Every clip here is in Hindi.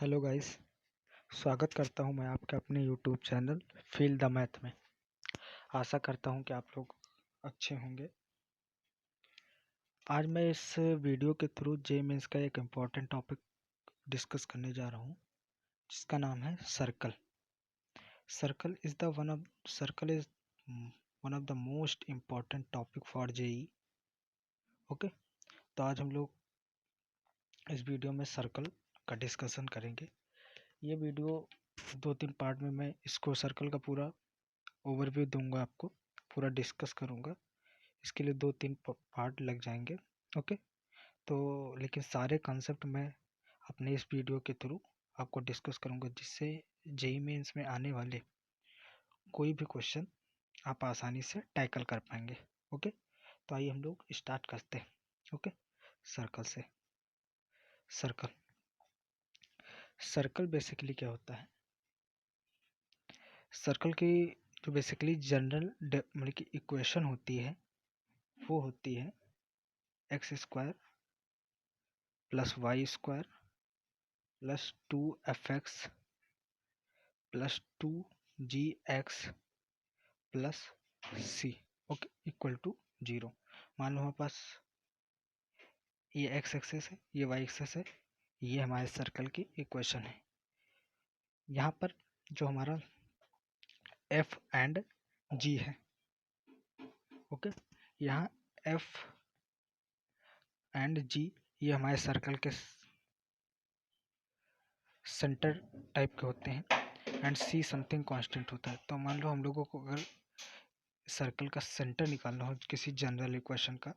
Hello guys. स्वागत करता हूं मैं आपके अपने YouTube channel feel the math में। आशा करता हूं कि आप लोग अच्छे होंगे। आज मैं इस वीडियो के थ्रू जे मीन्स का एक इम्पॉर्टेंट टॉपिक डिस्कस करने जा रहा हूं, जिसका नाम है circle. Circle is one of the most important topic for JEE. Okay, तो आज हम लोग इस वीडियो में सर्कल का डिस्कशन करेंगे। ये वीडियो 2-3 पार्ट में मैं इसको सर्कल का पूरा ओवरव्यू दूंगा, आपको पूरा डिस्कस करूंगा। इसके लिए 2-3 पार्ट लग जाएंगे। ओके, तो लेकिन सारे कॉन्सेप्ट मैं अपने इस वीडियो के थ्रू आपको डिस्कस करूंगा, जिससे जेईई मेंस में आने वाले कोई भी क्वेश्चन आप आसानी से टैकल कर पाएंगे। ओके, तो आइए हम लोग स्टार्ट करते हैं। ओके, सर्कल से। सर्कल सर्कल बेसिकली क्या होता है? सर्कल की जो बेसिकली जनरल मतलब की इक्वेशन होती है, वो होती है x square plus Y square plus 2fx plus 2gx plus c, okay, equal to 0। मान लो हमारे पास ये एक्स एक्सेस है, ये वाई एक्सेस है, ये हमारे सर्कल की इक्वेशन है। यहाँ पर जो हमारा एफ एंड जी है, ओके, यहाँ एफ एंड जी ये हमारे सर्कल के सेंटर टाइप के होते हैं, एंड सी समथिंग कांस्टेंट होता है। तो मान लो हम लोगों को अगर सर्कल का सेंटर निकालना हो किसी जनरल इक्वेशन का,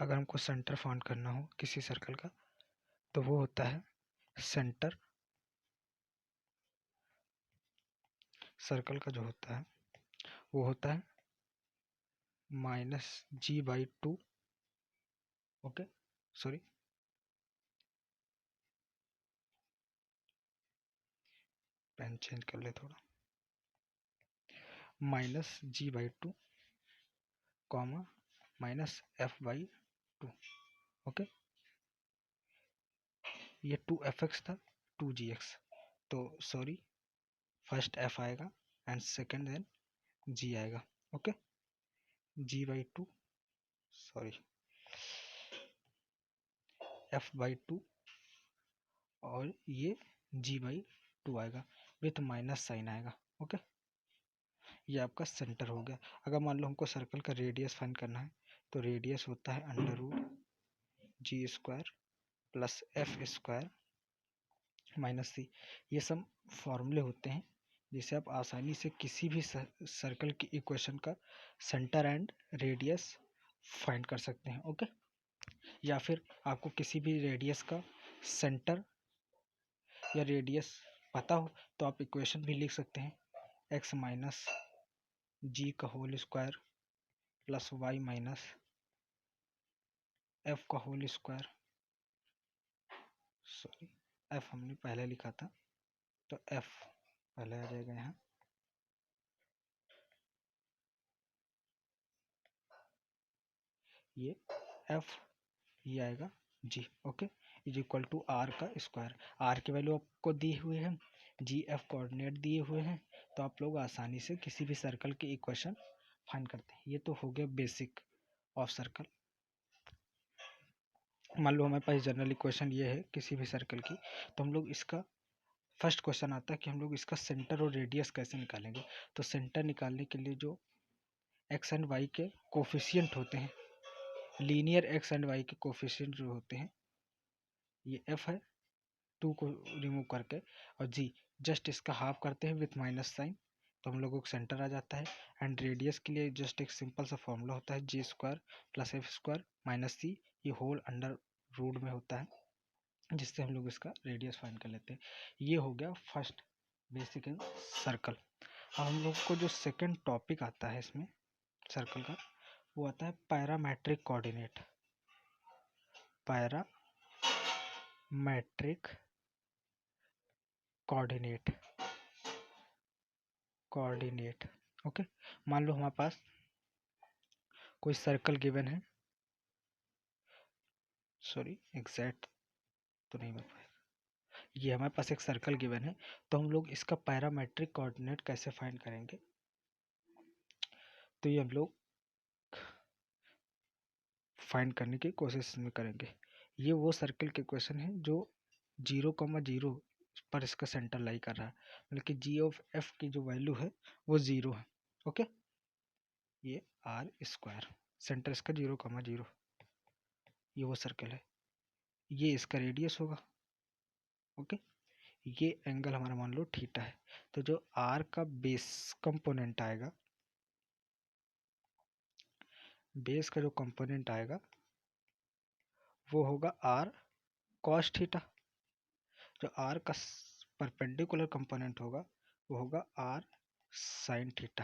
अगर हमको सेंटर फाइंड करना हो किसी सर्कल का, तो वो होता है सेंटर। सर्कल का जो होता है वो होता है -g/2। Okay, sorry, pen change कर ले थोड़ा। -g/2 comma -f/2। ओके, ये 2fx था, 2gx, तो सॉरी, फर्स्ट f आएगा एंड सेकंड देन g आएगा। ओके, g/2 सॉरी f/2 और ये g/2 आएगा विथ माइनस साइन आएगा। ओके, ये आपका सेंटर हो गया। अगर मान लो हमको सर्कल का रेडियस फाइंड करना है, तो रेडियस होता है √g² प्लस f² माइनस सी। ये सब फॉर्मूले होते हैं जिसे आप आसानी से किसी भी सर्कल की इक्वेशन का सेंटर एंड रेडियस फाइंड कर सकते हैं। ओके, या फिर आपको किसी भी रेडियस का सेंटर या रेडियस पता हो तो आप इक्वेशन भी लिख सकते हैं, x माइनस जी का whole square plus y minus f का होल स्क्वायर। सॉरी, एफ हमने पहले लिखा था, तो एफ पहले आ जाएगा यहाँ, ये एफ, ये आएगा G. Okay, is equal to R का स्क्वायर। आर की वैल्यू आपको दी हुई है, जी एफ कोऑर्डिनेट दिए हुए हैं, तो आप लोग आसानी से किसी भी सर्कल की इक्वेशन फाइंड करते हैं। ये तो हो गया बेसिक ऑफ सर्कल। मान लो हमारे पास जनरल इक्वेशन ये है किसी भी सर्कल की, तो हम लोग इसका फर्स्ट क्वेश्चन आता है कि हम लोग इसका सेंटर और रेडियस कैसे निकालेंगे। तो सेंटर निकालने के लिए जो एक्स एंड वाई के कोफिशिएंट होते हैं, लीनियर एक्स एंड वाई के कोफिशिएंट जो होते हैं, ये एफ है, 2 को रिमूव करके, और जी जस्ट इसका हाफ करते हैं विथ माइनस साइन, तो हम लोगों को सेंटर आ जाता है। एंड रेडियस के लिए जस्ट एक सिंपल सा फॉर्मूला होता है g² प्लस f² माइनस सी, ये होल अंडर रूट में होता है, जिससे हम लोग इसका रेडियस फाइंड कर लेते हैं। ये हो गया फर्स्ट बेसिक इन सर्कल। अब हम लोग को जो सेकंड टॉपिक आता है इसमें सर्कल का, वो आता है parametric coordinate. Parametric coordinate. Okay, मान लो हमारे पास कोई सर्कल गिवन है, सॉरी एग्जैक्ट तो नहीं बन पाएगा। ये हमारे पास एक सर्कल गिवन है, तो हम लोग इसका पैरामेट्रिक कोऑर्डिनेट कैसे फाइंड करेंगे, तो ये हम लोग फाइंड करने की कोशिश में करेंगे। ये वो सर्कल के क्वेश्चन है जो 0,0 पर इसका सेंटर लाई कर रहा है, मतलब कि जी ऑफ एफ की जो वैल्यू है वो 0 है। ओके, ये आर स्क्वायर, सेंटर इसका 0,0, ये वो सर्कल है, ये इसका रेडियस होगा। ओके, ये एंगल हमारा मान लो थीटा है, तो जो आर का बेस कंपोनेंट आएगा, बेस का जो कंपोनेंट आएगा वो होगा आर कॉस थीटा, जो आर का परपेंडिकुलर कंपोनेंट होगा वो होगा आर साइन थीटा।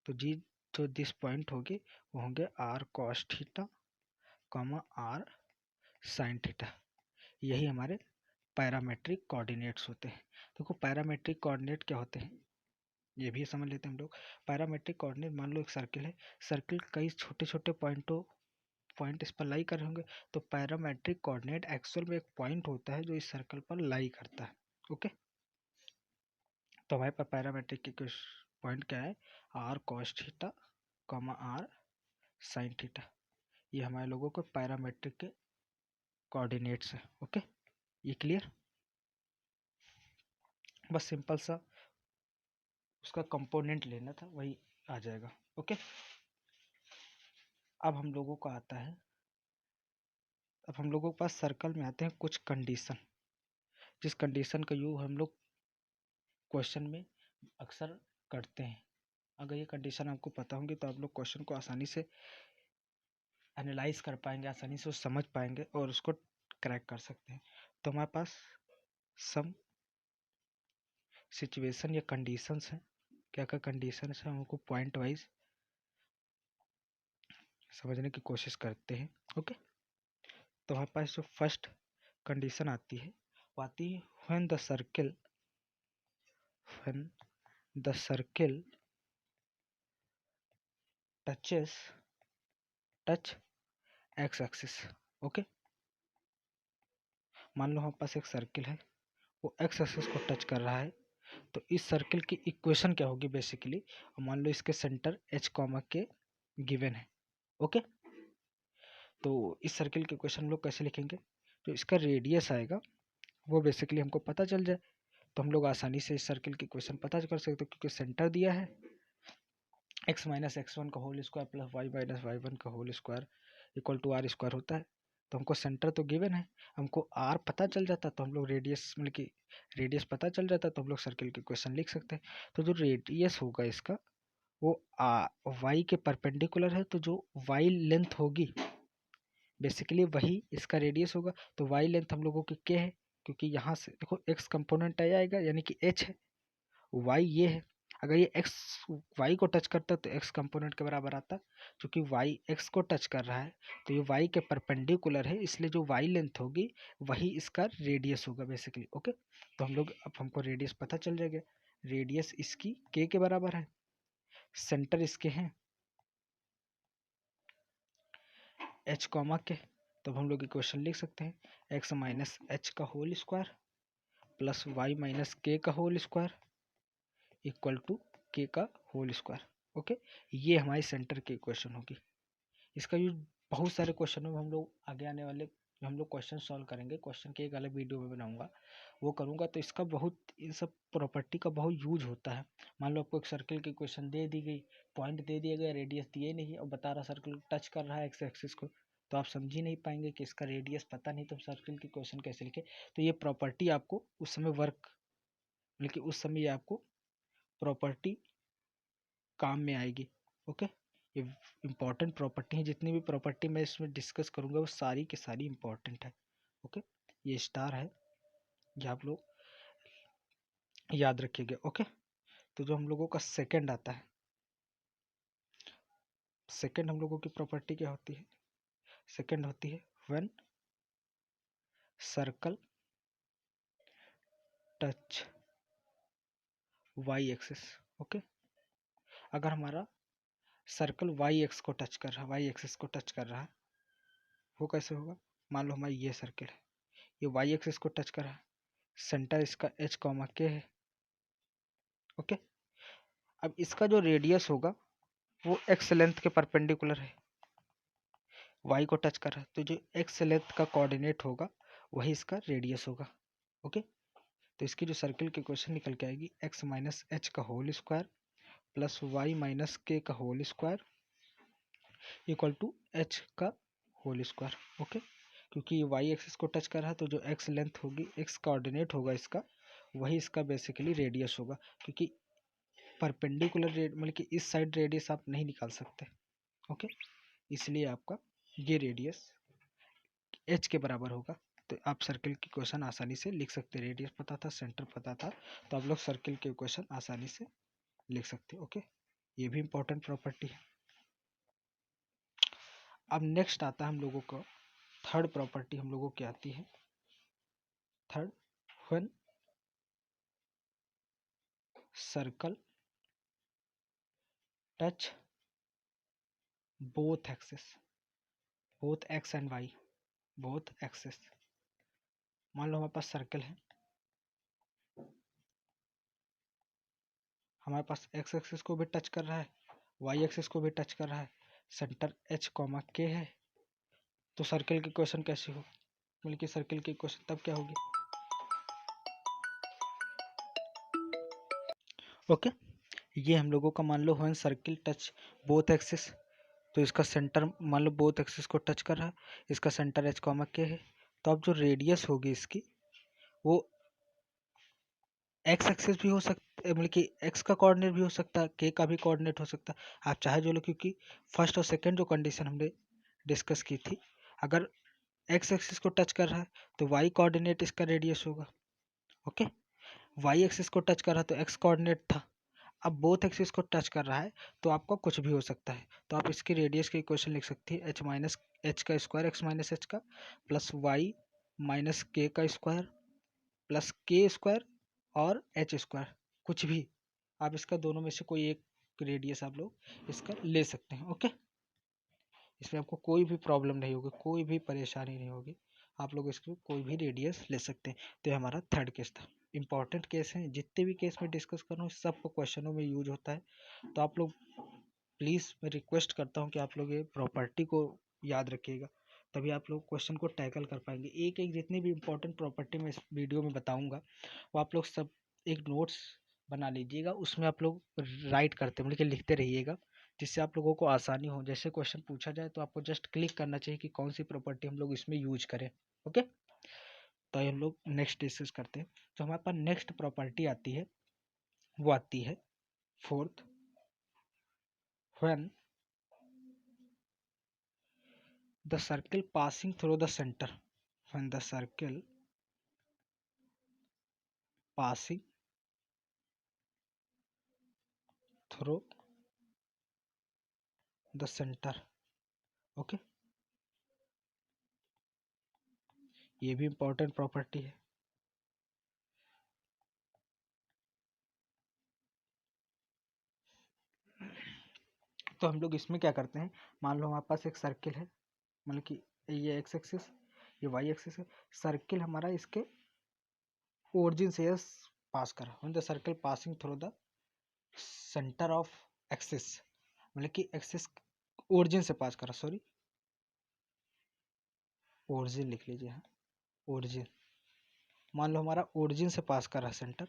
तो जी जो दिस पॉइंट होगी वो होंगे r cos theta comma r sine theta. यही हमारे पैरामेट्रिक कोऑर्डिनेट्स होते हैं। देखो पैरामेट्रिक कोऑर्डिनेट क्या होते हैं ये भी समझ लेते हैं हम लोग। पैरामेट्रिक कोऑर्डिनेट, मान लो एक सर्किल है, सर्किल कई छोटे छोटे पॉइंट इस पर लाई कर रहे होंगे, तो पैरामेट्रिक कोऑर्डिनेट एक्चुअल में एक पॉइंट होता है जो इस सर्कल पर लाई करता है। ओके, तो हमारे पास पैरामेट्रिक की कुछ पॉइंट क्या है, r cos theta comma r sine theta, ये हमारे लोगों को पैरामेट्रिक के कोऑर्डिनेट्स है। ओके, ये क्लियर, बस सिंपल सा उसका कंपोनेंट लेना था, वही आ जाएगा। ओके, अब हम लोगों को आता है, अब हम लोगों के पास सर्कल में आते हैं कुछ कंडीशन, जिस कंडीशन का यूज हम लोग क्वेश्चन में अक्सर करते हैं। अगर ये कंडीशन आपको पता होंगी तो आप लोग क्वेश्चन को आसानी से एनालाइज कर पाएंगे, आसानी से समझ पाएंगे और उसको क्रैक कर सकते हैं। तो हमारे पास सम सिचुएशन या कंडीशंस हैं, क्या क्या कंडीशन है हमको पॉइंट वाइज समझने की कोशिश करते हैं। ओके, तो हमारे पास जो फर्स्ट कंडीशन आती है वो आती है when the circle touch x axis. Okay, मान लो हमारे पास एक सर्किल है, वो एक्स एक्सिस को टच कर रहा है, तो इस सर्किल की इक्वेशन क्या होगी बेसिकली, मान लो इसके सेंटर एच कॉमा के गिवन है। ओके, तो इस सर्किल के इक्वेशन हम लोग कैसे लिखेंगे, तो इसका रेडियस आएगा वो बेसिकली हमको पता चल जाए, तो हम लोग आसानी से इस सर्किल की इक्वेशन पता कर सकते हैं, क्योंकि सेंटर दिया है x माइनस x1 का whole square plus y minus y1 का whole square equal to r square होता है। तो हमको सेंटर तो गिवन है, हमको आर पता चल जाता तो हम लोग रेडियस, मतलब कि रेडियस पता चल जाता तो हम लोग सर्किल की इक्वेशन लिख सकते हैं। तो जो रेडियस होगा इसका वो वाई के परपेंडिकुलर है, तो जो वाई लेंथ होगी बेसिकली वही इसका रेडियस होगा। तो वाई लेंथ हम लोगों की क्या है, क्योंकि यहाँ से देखो एक्स कंपोनेंट आएगा यानी कि एच है, वाई ये है, अगर ये एक्स वाई को टच करता है तो एक्स कंपोनेंट के बराबर आता, क्योंकि वाई एक्स को टच कर रहा है तो ये वाई के परपेंडिकुलर है, इसलिए जो वाई लेंथ होगी वही इसका रेडियस होगा बेसिकली। ओके, तो हम लोग अब हमको रेडियस पता चल जाएगा, रेडियस इसकी के बराबर है, सेंटर इसके हैं एच कॉमा के, तो हम लोग इक्वेशन लिख सकते हैं एक्स माइनस एच का whole square plus y minus k का होल स्क्वायर इक्वल टू के का होल स्क्वायर। ओके, ये हमारी सेंटर की इक्वेशन होगी। इसका यूज बहुत सारे क्वेश्चनों में हम लोग आगे आने वाले जो हम लोग क्वेश्चन सॉल्व करेंगे, क्वेश्चन के एक अलग वीडियो में बनाऊंगा, वो करूंगा, तो इसका बहुत इन सब प्रॉपर्टी का बहुत यूज होता है। मान लो आपको एक सर्किल की इक्वेशन दे दी गई, पॉइंट दे दिया गया, रेडियस दिए नहीं और बता रहा सर्किल टच कर रहा है एक्स एक्सिस को, तो आप समझ ही नहीं पाएंगे कि इसका रेडियस पता नहीं तो सर्किल की क्वेश्चन कैसे लिखे। तो ये प्रॉपर्टी आपको उस समय वर्क, बल्कि उस समय ये आपको प्रॉपर्टी काम में आएगी। ओके, ये इंपॉर्टेंट प्रॉपर्टी है, जितनी भी प्रॉपर्टी मैं इसमें डिस्कस करूंगा वो सारी की सारी इंपॉर्टेंट है। ओके, ये स्टार है, ये आप लोग याद रखिएगा। ओके, तो जो हम लोगों का सेकंड आता है, सेकंड हम लोगों की प्रॉपर्टी क्या होती है, सेकंड होती है when circle touch y axis. Okay, अगर हमारा सर्कल वाई एक्स को टच कर रहा है, वाई एक्सिस को टच कर रहा है, वो कैसे होगा, मान लो हमारा ये सर्किल है, ये वाई एक्सिस को टच कर रहा है, सेंटर इसका एच कॉमा के है। ओके, अब इसका जो रेडियस होगा वो एक्स लेंथ के परपेंडिकुलर है, वाई को टच कर रहा है, तो जो एक्स लेंथ का कोऑर्डिनेट होगा वही इसका रेडियस होगा। ओके, तो इसकी जो सर्किल की इक्वेशन निकल के आएगी एक्स माइनस एच का whole square plus y minus k का whole square equal to h का होल स्क्वायर। ओके, क्योंकि ये वाई एक्सिस को टच कर रहा है तो जो एक्स लेंथ होगी, एक्स कोऑर्डिनेट होगा इसका, वही इसका बेसिकली रेडियस होगा, क्योंकि परपेंडिकुलर मतलब कि इस साइड रेडियस आप नहीं निकाल सकते। ओके, इसलिए आपका ये रेडियस एच के बराबर होगा। तो आप सर्किल की क्वेश्चन आसानी से लिख सकते, रेडियस पता था, सेंटर पता था, तो आप लोग सर्किल के क्वेश्चन आसानी से लिख सकते। ओके, ये भी इंपॉर्टेंट प्रॉपर्टी है। अब नेक्स्ट आता है हम लोगों को थर्ड प्रॉपर्टी, हम लोगों की आती है third, when circle touch both axis, both x and y, both axis. मान लो हमारे पास सर्कल है, हमारे पास एक्स एक्सिस को भी टच कर रहा है, वाई एक्सिस को भी टच कर रहा है, सेंटर एच कॉमा के है, तो सर्कल की क्वेश्चन कैसी हो, मतलब कि सर्कल की क्वेश्चन तब क्या होगी। ओके, ये हम लोगों का मान लो when circle touch both axis, तो इसका सेंटर मान लो बोथ एक्सिस को टच कर रहा है, इसका सेंटर एच कॉमा के है, तो अब जो रेडियस होगी इसकी वो एक्स एक्सिस भी हो सकता, मतलब कि एक्स का कोऑर्डिनेट भी हो सकता है, के का भी कोऑर्डिनेट हो सकता है, आप चाहे जो लो, क्योंकि फर्स्ट और सेकंड जो कंडीशन हमने डिस्कस की थी, अगर एक्स एक्सिस को टच कर रहा है तो वाई कोऑर्डिनेट इसका रेडियस होगा। ओके, वाई एक्सिस को टच कर रहा है तो एक्स कोऑर्डिनेट था, अब बोथ एक्सिस को टच कर रहा है तो आपका कुछ भी हो सकता है, तो आप इसकी रेडियस की इक्वेशन लिख सकती है एच माइनस एच का स्क्वायर, एक्स माइनस एच का, प्लस वाई माइनस के का स्क्वायर प्लस के स्क्वायर और एच स्क्वायर, कुछ भी आप इसका दोनों में से कोई एक रेडियस आप लोग इसका ले सकते हैं। ओके, इसमें आपको कोई भी प्रॉब्लम नहीं होगी, कोई भी परेशानी नहीं होगी, आप लोग इसको कोई भी रेडियस ले सकते हैं। तो ये हमारा थर्ड केस था। इंपॉर्टेंट केस है, जितने भी केस में डिस्कस कर रहा हूँ सब क्वेश्चनों में यूज होता है, तो आप लोग प्लीज़ मैं रिक्वेस्ट करता हूँ कि आप लोग ये प्रॉपर्टी को याद रखिएगा, तभी आप लोग क्वेश्चन को टैकल कर पाएंगे। एक एक जितनी भी इंपॉर्टेंट प्रॉपर्टी मैं इस वीडियो में बताऊंगा वो आप लोग सब एक नोट्स बना लीजिएगा, उसमें आप लोग राइट करते मतलब कि लिखते रहिएगा, जिससे आप लोगों को आसानी हो, जैसे क्वेश्चन पूछा जाए तो आपको जस्ट क्लिक करना चाहिए कि कौन सी प्रॉपर्टी हम लोग इसमें यूज करें। ओके, तो हम लोग नेक्स्ट डिस्कस करते हैं। तो हमारे पास नेक्स्ट प्रॉपर्टी आती है, वो आती है fourth, when the circle passing through the center, when the circle passing through the center। Okay, ये भी इंपॉर्टेंट प्रॉपर्टी है। तो हम लोग इसमें क्या करते हैं, मान लो हमारे पास एक सर्किल है, मतलब कि ये एक्स एक्सिस, ये वाई एक्सिस है, सर्किल हमारा इसके ओरिजिन से पास कर रहा है, the circle passing through the centre of axis, मतलब कि एक्सिस ओरिजिन से पास कर रहा, सॉरी ओरिजिन लिख लीजिए, हाँ ओरिजिन, मान लो हमारा ओरिजिन से पास कर रहा है सेंटर,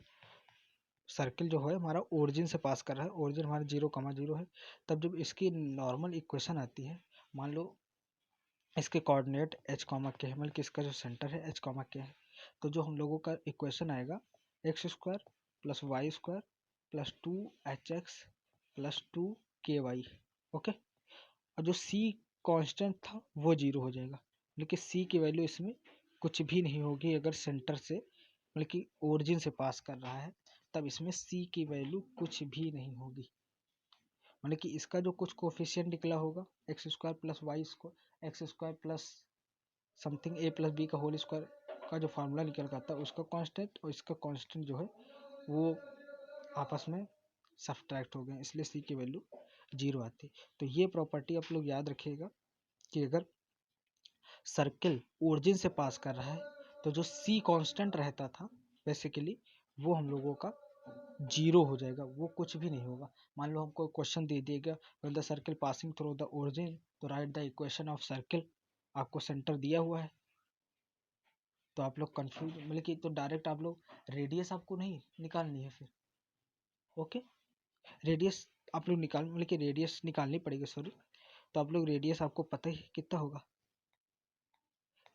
सर्किल जो है हमारा ओरिजिन से पास कर रहा है, ओरिजिन हमारा 0,0 है, तब जब इसकी नॉर्मल इक्वेशन आती है, मान लो इसके कोऑर्डिनेट एच कॉमा के है, मतलब कि इसका जो सेंटर है एच कॉमा के है, तो जो हम लोगों का इक्वेशन आएगा x square plus Y square plus 2hx plus 2ky। Okay, और जो सी कांस्टेंट था वो 0 हो जाएगा, लेकिन सी की वैल्यू इसमें कुछ भी नहीं होगी, अगर सेंटर से मतलब कि ओरिजिन से पास कर रहा है तब इसमें सी की वैल्यू कुछ भी नहीं होगी, मतलब कि इसका जो कुछ कोफिशिएंट निकला होगा x square plus Y square, x square plus something a plus b का होल स्क्वायर का जो फार्मूला निकल कर आता है उसका कांस्टेंट और इसका कांस्टेंट जो है वो आपस में सब्ट्रैक्ट हो गए, इसलिए सी की वैल्यू 0 आती है। तो ये प्रॉपर्टी आप लोग याद रखिएगा कि अगर सर्किल ओरिजिन से पास कर रहा है तो जो सी कांस्टेंट रहता था बेसिकली वो हम लोगों का जीरो हो जाएगा, वो कुछ भी नहीं होगा। मान लो हमको क्वेश्चन दे दिएगा when the circle passing through the origin, तो right the equation of circle, आपको सेंटर दिया हुआ है तो आप लोग कंफ्यूज मतलब कि तो डायरेक्ट आप लोग रेडियस आपको नहीं निकालनी है फिर। ओके, रेडियस आप लोग निकाल मतलब कि रेडियस निकालनी पड़ेगी, सॉरी। तो आप लोग रेडियस आपको पता ही कितना होगा,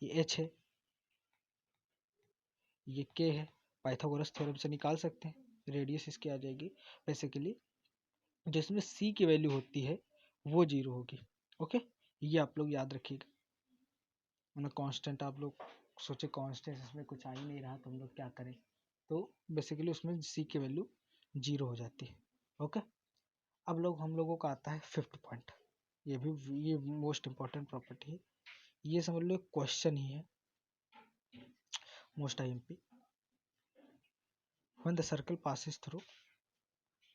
ये एच है, ये के है, पाइथागोरस थ्योरम से निकाल सकते हैं। रेडियस इसकी आ जाएगी बेसिकली, जिसमें सी की वैल्यू होती है वो जीरो होगी। ओके, ये आप लोग याद रखिएगा। मतलब कांस्टेंट आप लोग सोचे कांस्टेंट इसमें कुछ आ ही नहीं रहा तो हम लोग क्या करें, तो बेसिकली उसमें सी की वैल्यू जीरो हो जाती है। ओके, अब लोग हम लोगों का आता है फिफ्थ पॉइंट, ये मोस्ट इंपॉर्टेंट प्रॉपर्टी है, ये समझ लो क्वेश्चन ही है, most IMP. when the circle passes through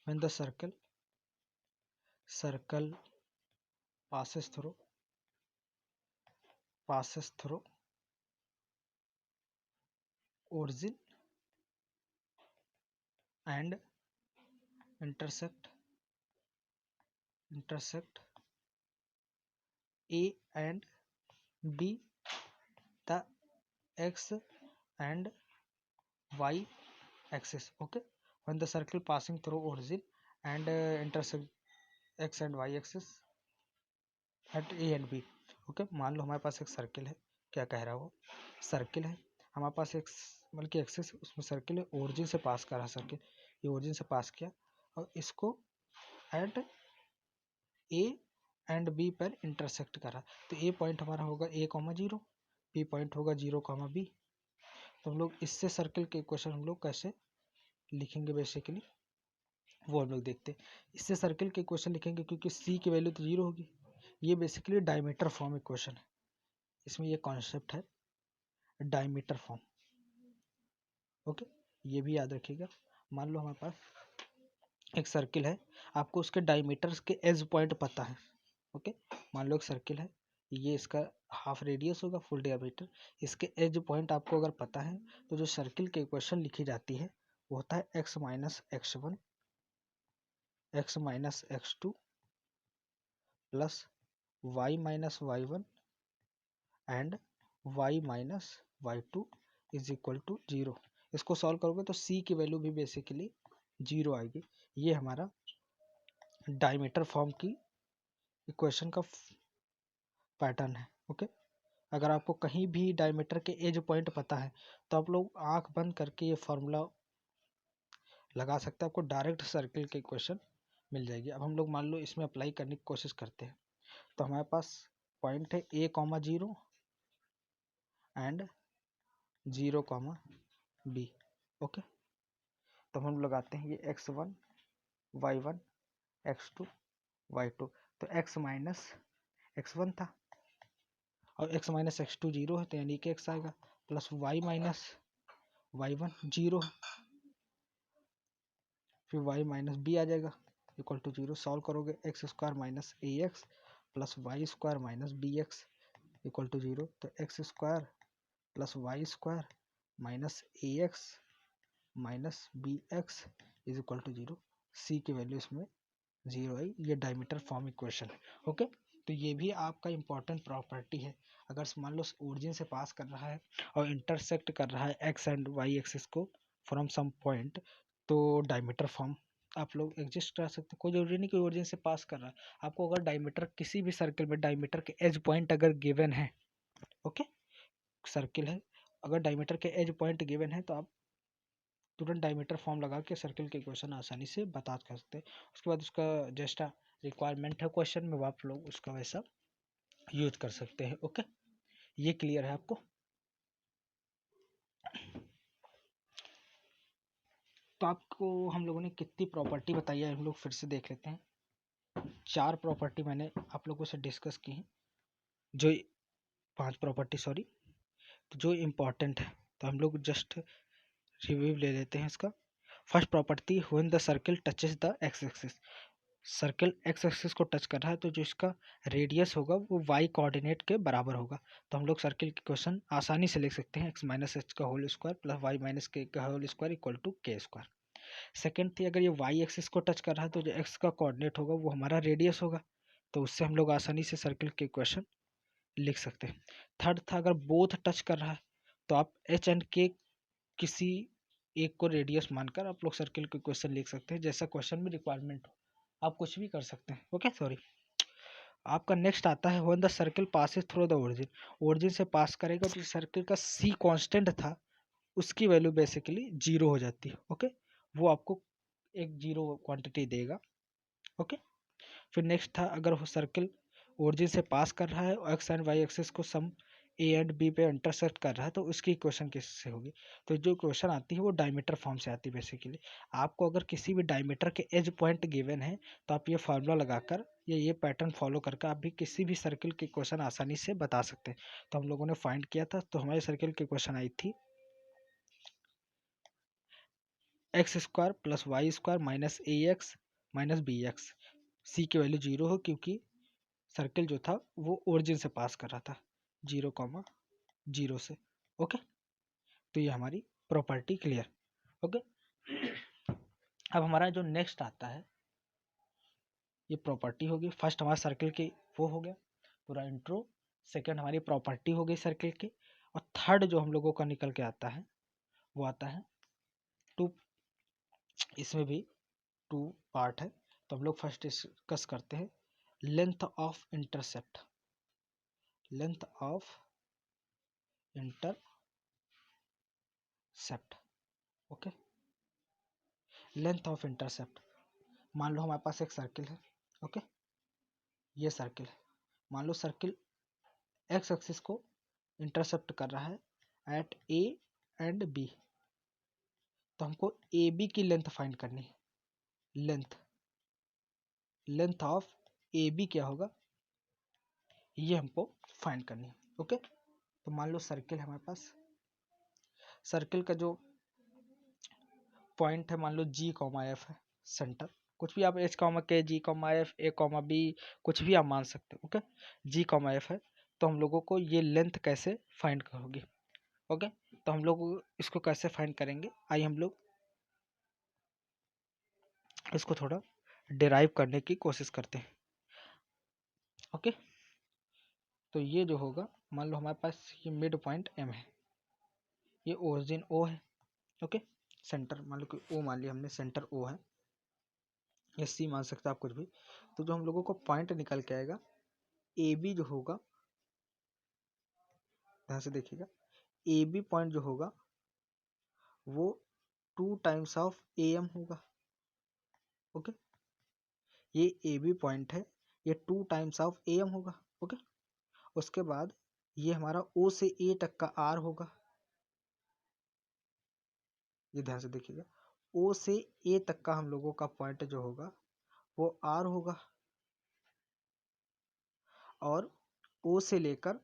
when the circle passes through origin and intersect A and B, the x and y axis. Okay, when the circle passing through origin and intersect x and y axis at A and B. Okay, मान लो हमारे पास एक सर्किल है, क्या कह रहा है वो, सर्किल है हमारे पास एक मतलब कि एक्सिस, उसमें सर्किल है, ओरिजिन से पास कर रहा सर्किल, ये ओरिजिन से पास किया और इसको एट ए एंड बी पर इंटरसेक्ट करा, तो ए पॉइंट हमारा होगा ए कॉमा जीरो, बी पॉइंट होगा जीरो कॉमा बी। तो हम लोग इससे सर्किल के इक्वेशन हम लोग कैसे लिखेंगे बेसिकली वो हम लोग देखते हैं। इससे सर्किल के इक्वेशन लिखेंगे क्योंकि सी की वैल्यू तो जीरो होगी, ये बेसिकली डायमीटर फॉर्म इक्वेशन है, इसमें ये कॉन्सेप्ट है डायमीटर फॉर्म। ओके, ये भी याद रखिएगा। मान लो हमारे पास एक सर्किल है, आपको उसके डायमीटर्स के एज पॉइंट पता है। ओके, मान लो एक सर्किल है, ये इसका हाफ रेडियस होगा, फुल डायमीटर, इसके एज पॉइंट आपको अगर पता है तो जो सर्किल के इक्वेशन लिखी जाती है वो होता है x minus x one, x minus x two plus y minus y one and y minus y two is equal to zero. इसको सॉल्व करोगे तो सी की वैल्यू भी बेसिकली जीरो आएगी। ये हमारा डायमीटर फॉर्म की इक्वेशन का पैटर्न है। ओके, अगर आपको कहीं भी डायमीटर के एज पॉइंट पता है तो आप लोग आंख बंद करके ये फॉर्मूला लगा सकते हैं, आपको डायरेक्ट सर्किल के इक्वेशन मिल जाएगी। अब हम लोग मान लो इसमें अप्लाई करने की कोशिश करते हैं, तो हमारे पास पॉइंट है a comma zero and zero comma b. Okay, तो हम लगाते हैं ये x one y one x two y two, तो एक्स माइनस एक्स वन था और x minus x two zero है तो यानी कि एक्स आएगा, plus y minus y one zero है, फिर वाई माइनस बी आ जाएगा इक्वल टू जीरो। सॉल्व करोगे x square minus A x plus Y square minus B X equal to zero, तो X square plus Y square minus A X minus B X is equal to zero. C की वैल्यू इसमें जीरो आई, ये डायमीटर फॉर्म इक्वेशन है। ओके, तो ये भी आपका इंपॉर्टेंट प्रॉपर्टी है। अगर मान लो ओरिजिन से पास कर रहा है और इंटरसेक्ट कर रहा है एक्स एंड वाई एक्सिस को फ्रॉम सम पॉइंट, तो डायमीटर फॉर्म आप लोग एग्जिस्ट करा सकते हैं। कोई जरूरी नहीं कि ओरिजिन से पास कर रहा है, आपको अगर डायमीटर किसी भी सर्किल में डायमीटर के एज पॉइंट अगर गिवन है, ओके, सर्किल है अगर डायमीटर के एज पॉइंट गिवन है तो आप तुरंत डायमीटर फॉर्म लगा के सर्किल के इक्वेशन आसानी से बता सकते हैं। उसके बाद उसका जस्ट रिक्वायरमेंट है क्वेश्चन में, आप लोग उसका वैसा यूज कर सकते हैं। ओके, ये क्लियर है आपको। तो आपको हम लोगों ने कितनी प्रॉपर्टी बताई है हम लोग फिर से देख लेते हैं। 4 प्रॉपर्टी मैंने आप लोगों से डिस्कस की है, जो 5 प्रॉपर्टी सॉरी, तो जो इम्पोर्टेंट है तो हम लोग जस्ट रिव्यू ले लेते हैं इसका। First property when the circle touches the x axis, circle x axis को टच कर रहा है तो जो इसका रेडियस होगा वो वाई कोऑर्डिनेट के बराबर होगा। तो हम लोग सर्कल की क्वेश्चन आसानी से लिख सकते हैं एक्स माइनस एच का whole square plus y minus k का whole square equal to k square. Second थी, अगर ये वाई एक्सिस को टच कर रहा है तो जो एक्स का कोऑर्डिनेट होगा वो हमारा रेडियस होगा, तो उससे हम लोग आसानी से सर्कल के इक्वेशन लिख सकते हैं। थर्ड था, अगर बोथ टच कर रहा है तो आप एच एंड के किसी एक को रेडियस मानकर आप लोग सर्कल के क्वेश्चन लिख सकते हैं, जैसा क्वेश्चन में रिक्वायरमेंट हो आप कुछ भी कर सकते हैं। Okay sorry. आपका नेक्स्ट आता है when the circle passes through the origin. Origin से पास करेगा तो सर्कल का सी कांस्टेंट था उसकी वैल्यू बेसिकली जीरो हो जाती है। ओके, वो आपको एक जीरो क्वांटिटी देगा। ओके, फिर नेक्स्ट था, अगर वो सर्कल ओरिजिन से पास कर रहा है और एक्स एंड वाई एक्सिस को सम ए एंड बी पे इंटरसेक्ट कर रहा है तो उसकी इक्वेशन किससे होगी। तो जो इक्वेशन आती है वो डायमीटर फॉर्म से आती है बेसिकली। आपको अगर किसी भी डायमीटर के एज पॉइंट गिवन है तो आप ये फार्मूला लगाकर या ये पैटर्न फॉलो करके आप भी किसी भी सर्कल की इक्वेशन आसानी से बता सकते हैं। तो हम लोगों ने फाइंड किया था, तो हमारे सर्कल की इक्वेशन आई थी x square plus Y square minus ए X minus B X. C की वैल्यू जीरो हो क्योंकि सर्कल जो था वो ओरिजिन से पास कर रहा था 0,0 से। ओके, तो ये हमारी प्रॉपर्टी क्लियर। ओके, अब हमारा जो नेक्स्ट आता है ये प्रॉपर्टी होगी। फर्स्ट हमारा सर्कल की वो हो गया पूरा इंट्रो, सेकंड हमारी प्रॉपर्टी हो गई सर्कल की, और थर्ड जो हम लोगों का निकल के आता है वो आता है टू। इसमें भी टू पार्ट है, तो हम लोग फर्स्ट डिस्कस करते हैं length of intercept. Length of intercept. Okay, length of intercept. मान लो हमारे पास एक सर्किल है। ओके, ये सर्किल है। मान लो सर्किल एक्स एक्सिस को इंटरसेप्ट कर रहा है एट ए एंड बी, तो हमको ए बी की लेंथ फाइंड करनी है। लेंथ ऑफ ए बी क्या होगा ये हमको फाइंड करनी है। ओके, तो मान लो सर्किल है हमारे पास। सर्किल का जो पॉइंट है मान लो जी कॉमा एफ है सेंटर, कुछ भी आप h comma k g comma f a comma b कुछ भी आप मान सकते हो। ओके, जी कॉमा एफ है, तो हम लोगों को ये लेंथ कैसे फाइंड करोगे। ओके, तो हम लोग इसको कैसे फाइंड करेंगे, आइए हम लोग इसको थोड़ा डिराइव करने की कोशिश करते हैं। ओके, तो ये जो होगा, मान लो हमारे पास ये मिड पॉइंट एम है, ये ओरिजिन ओ है। ओके, सेंटर मान लो कि ओ मान लिया हमने, सेंटर ओ है, या सी मान सकते हैं आप कुछ भी। तो जो हम लोगों को पॉइंट निकल के आएगा ए बी जो होगा, ध्यान से देखिएगा, ए बी पॉइंट जो होगा वो 2 टाइम्स ऑफ ए एम होगा। ओके, ये ए बी पॉइंट है, ये 2 टाइम्स ऑफ ए एम होगा। ओके, उसके बाद ये हमारा ओ से ए तक का आर होगा। ये ध्यान से देखिएगा, ओ से ए तक का हम लोगों का पॉइंट जो होगा वो आर होगा, और ओ से लेकर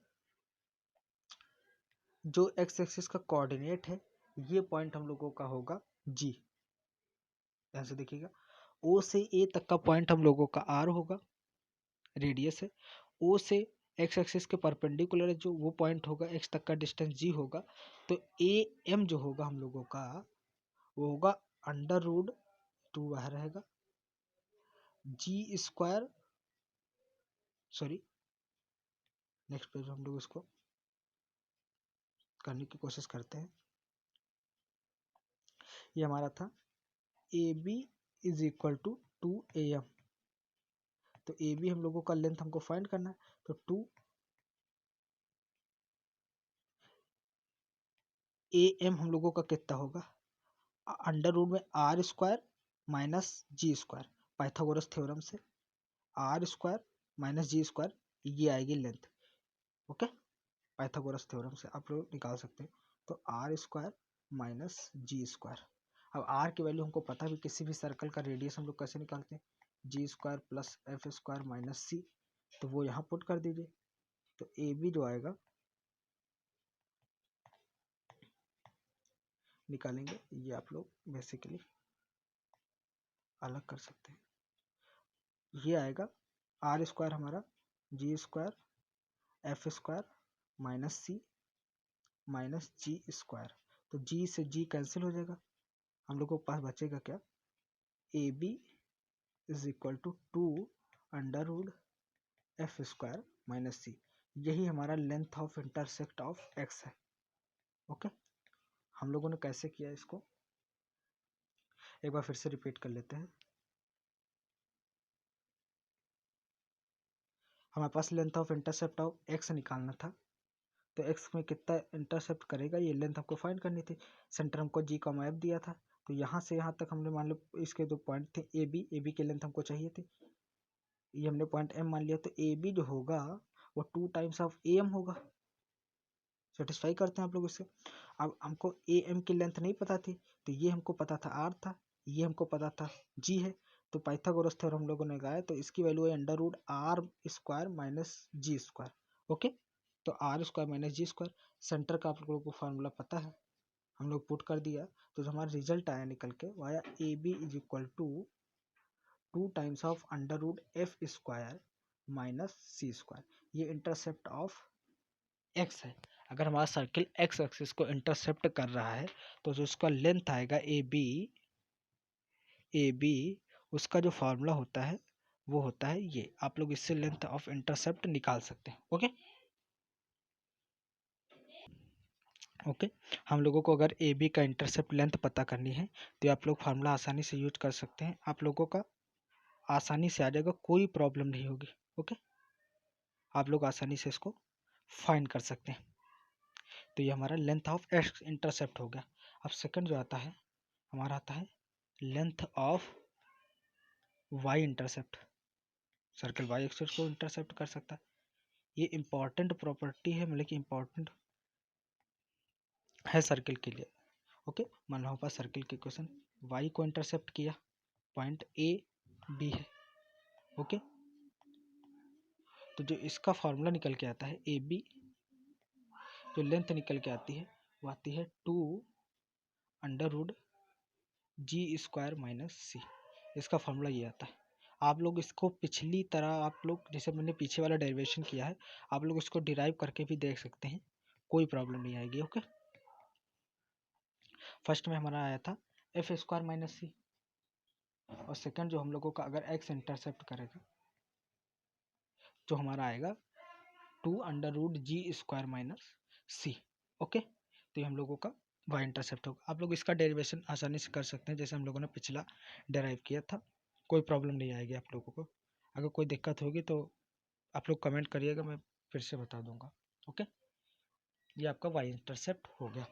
जो एक्स एक्सिस का कोऑर्डिनेट है ये पॉइंट हम लोगों का होगा जी। ध्यान से देखिएगा, ओ से ए तक का पॉइंट हम लोगों का आर होगा, रेडियस है। ओ से एक्स एक्सिस के परपेंडिकुलर जो वो पॉइंट होगा, एक्स तक का डिस्टेंस जी होगा। तो ए एम जो होगा हम लोगों का वो होगा अंडर रूट 2 बाहर रहेगा जी स्क्वायर, सॉरी नेक्स्ट पेज हम लोग इसको करने की कोशिश करते हैं। ये हमारा था A B is equal to 2 AM। तो ए बी हम लोगों का लेंथ हमको फाइंड करना है, तो 2 AM हम लोगों का कितना होगा, अंडर रूट में r square minus g square, Pythagoras theorem से r square minus g square ये आएगी लेंथ। ओके, पाइथागोरस थ्योरम से आप लोग निकाल सकते हैं। तो r square minus g square. अब आर की वैल्यू हमको पता भी, किसी भी सर्कल का रेडियस हम लोग कैसे निकालते हैं, g square plus f square minus c, तो वो यहाँ पुट कर दीजिए। तो ए बी जो आएगा निकालेंगे, ये आप लोग बेसिकली अलग कर सकते हैं। ये आएगा आर स्क्वायर हमारा जी स्क्वायर एफ स्क्वायर माइनस सी माइनस जी स्क्वायर। तो जी से जी कैंसिल हो जाएगा, हम लोग को पास बचेगा क्या, a B is equal to 2 under root f square minus c. यही हमारा length of intersect of x है। ओके, हम लोगों ने कैसे किया इसको एक बार फिर से रिपीट कर लेते हैं। हमारे पास length of intercept of x निकालना था, तो एक्स में कितना इंटरसेप्ट करेगा ये लेंथ हमको फाइंड करनी थी। सेंटर हमको जी कॉमा एफ दिया था, तो यहाँ से यहाँ तक हमने मान लो इसके दो पॉइंट थे ए बी की लेंथ हमको चाहिए थी, ये हमने पॉइंट एम मान लिया। तो ए बी जो होगा वो 2 टाइम्स ऑफ ए एम होगा। सेटिस्फाई करते हैं आप लोग इससे। अब हमको ए एम की लेंथ नहीं पता थी, तो ये हमको पता था आर था, ये हमको पता था जी है। तो पाइथागोरस थ्योरम हम लोगों ने लगाया, तो इसकी वैल्यू है under root r square minus g square. Okay, तो r square minus g square. Centre का आप लोगों को फार्मूला पता है, हम लोग पुट कर दिया, तो जो हमारा रिजल्ट आया निकल के वो आया A B is equal to 2 times of under root f square minus c square. ये इंटरसेप्ट ऑफ एक्स है। अगर हमारा सर्किल एक्स एक्सिस को इंटरसेप्ट कर रहा है, तो जो उसका लेंथ आएगा ए बी, उसका जो फार्मूला होता है वो होता है ये। आप लोग इससे लेंथ ऑफ इंटरसेप्ट निकाल सकते हैं। ओके ओके, हम लोगों को अगर ए बी का इंटरसेप्ट लेंथ पता करनी है, तो आप लोग फार्मूला आसानी से यूज कर सकते हैं, आप लोगों का आसानी से आ जाएगा, कोई प्रॉब्लम नहीं होगी। ओके, आप लोग आसानी से इसको फाइंड कर सकते हैं। तो ये हमारा लेंथ ऑफ एक्स इंटरसेप्ट हो गया। अब सेकंड जो आता है हमारा आता है length of y intercept. Circle y axis को इंटरसेप्ट कर सकता है, ये इंपॉर्टेंट प्रॉपर्टी है, मतलब कि इंपॉर्टेंट है सर्कल के लिए। ओके, मान लो हमारे पास सर्कल की इक्वेशन वाई को इंटरसेप्ट किया, पॉइंट ए बी है। ओके, तो जो इसका फॉर्मूला निकल के आता है ए बी, जो लेंथ निकल के आती है वो आती है 2 अंडर रूट जी स्क्वायर माइनस सी। इसका फॉर्मूला ये आता है। आप लोग इसको पिछली तरह, आप लोग जैसे मैंने पीछे वाला डेरिवेशन किया है, आप लोग इसको डिराइव करके भी देख सकते हैं, कोई प्रॉब्लम नहीं आएगी। ओके, फर्स्ट में हमारा आया था एफ स्क्वायर माइनस सी, और सेकंड जो हम लोगों का अगर एक्स इंटरसेप्ट करेगा, जो हमारा आएगा 2 अंडर रूट जी स्क्वायर माइनस सी। ओके, तो ये हम लोगों का वाई इंटरसेप्ट होगा। आप लोग इसका डेरिवेशन आसानी से कर सकते हैं, जैसे हम लोगों ने पिछला डेराइव किया था, कोई प्रॉब्लम नहीं आएगी आप लोगों को। अगर कोई दिक्कत होगी तो आप लोग कमेंट करिएगा, मैं फिर से बता दूंगा। ओके, ये आपका वाई इंटरसेप्ट हो गया।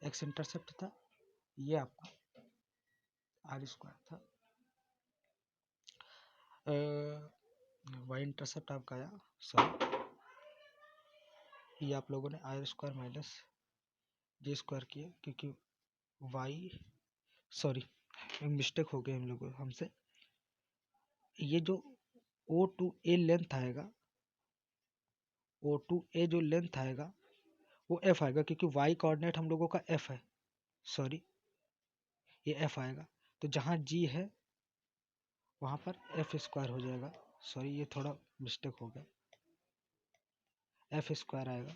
एक्स इंटरसेप्ट था, ये आपका आर स्क्वायर था। वाई इंटरसेप्ट आपका आया, सॉरी, ये आप लोगों ने r square minus j square किया, क्योंकि वाई, सॉरी मिस्टेक हो गई हम लोगों हमसे। ये जो ओ टू ए लेंथ आएगा, ओ टू ए जो लेंथ आएगा वो एफ आएगा, क्योंकि वाई कोऑर्डिनेट हम लोगों का एफ है, सॉरी ये एफ आएगा। तो जहाँ जी है वहाँ पर एफ स्क्वायर हो जाएगा, सॉरी ये थोड़ा मिस्टेक हो गया, एफ स्क्वायर आएगा।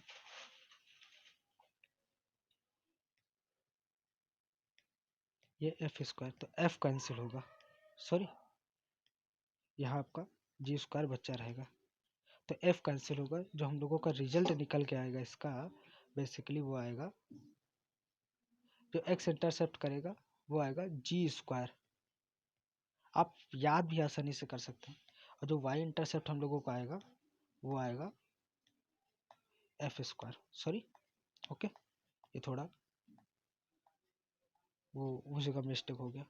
ये एफ स्क्वायर, तो एफ कैंसिल होगा, सॉरी यहाँ आपका जी स्क्वायर बच्चा रहेगा, तो एफ कैंसिल होगा। जो हम लोगों का रिजल्ट निकल के आएगा इसका, बेसिकली वो आएगा, जो एक्स इंटरसेप्ट करेगा वो आएगा जी स्क्वायर। आप याद भी आसानी से कर सकते हैं। और जो वाई इंटरसेप्ट हम लोगों को आएगा वो आएगा एफ स्क्वायर, सॉरी ओके, ये थोड़ा वो उसी का मिस्टेक हो गया।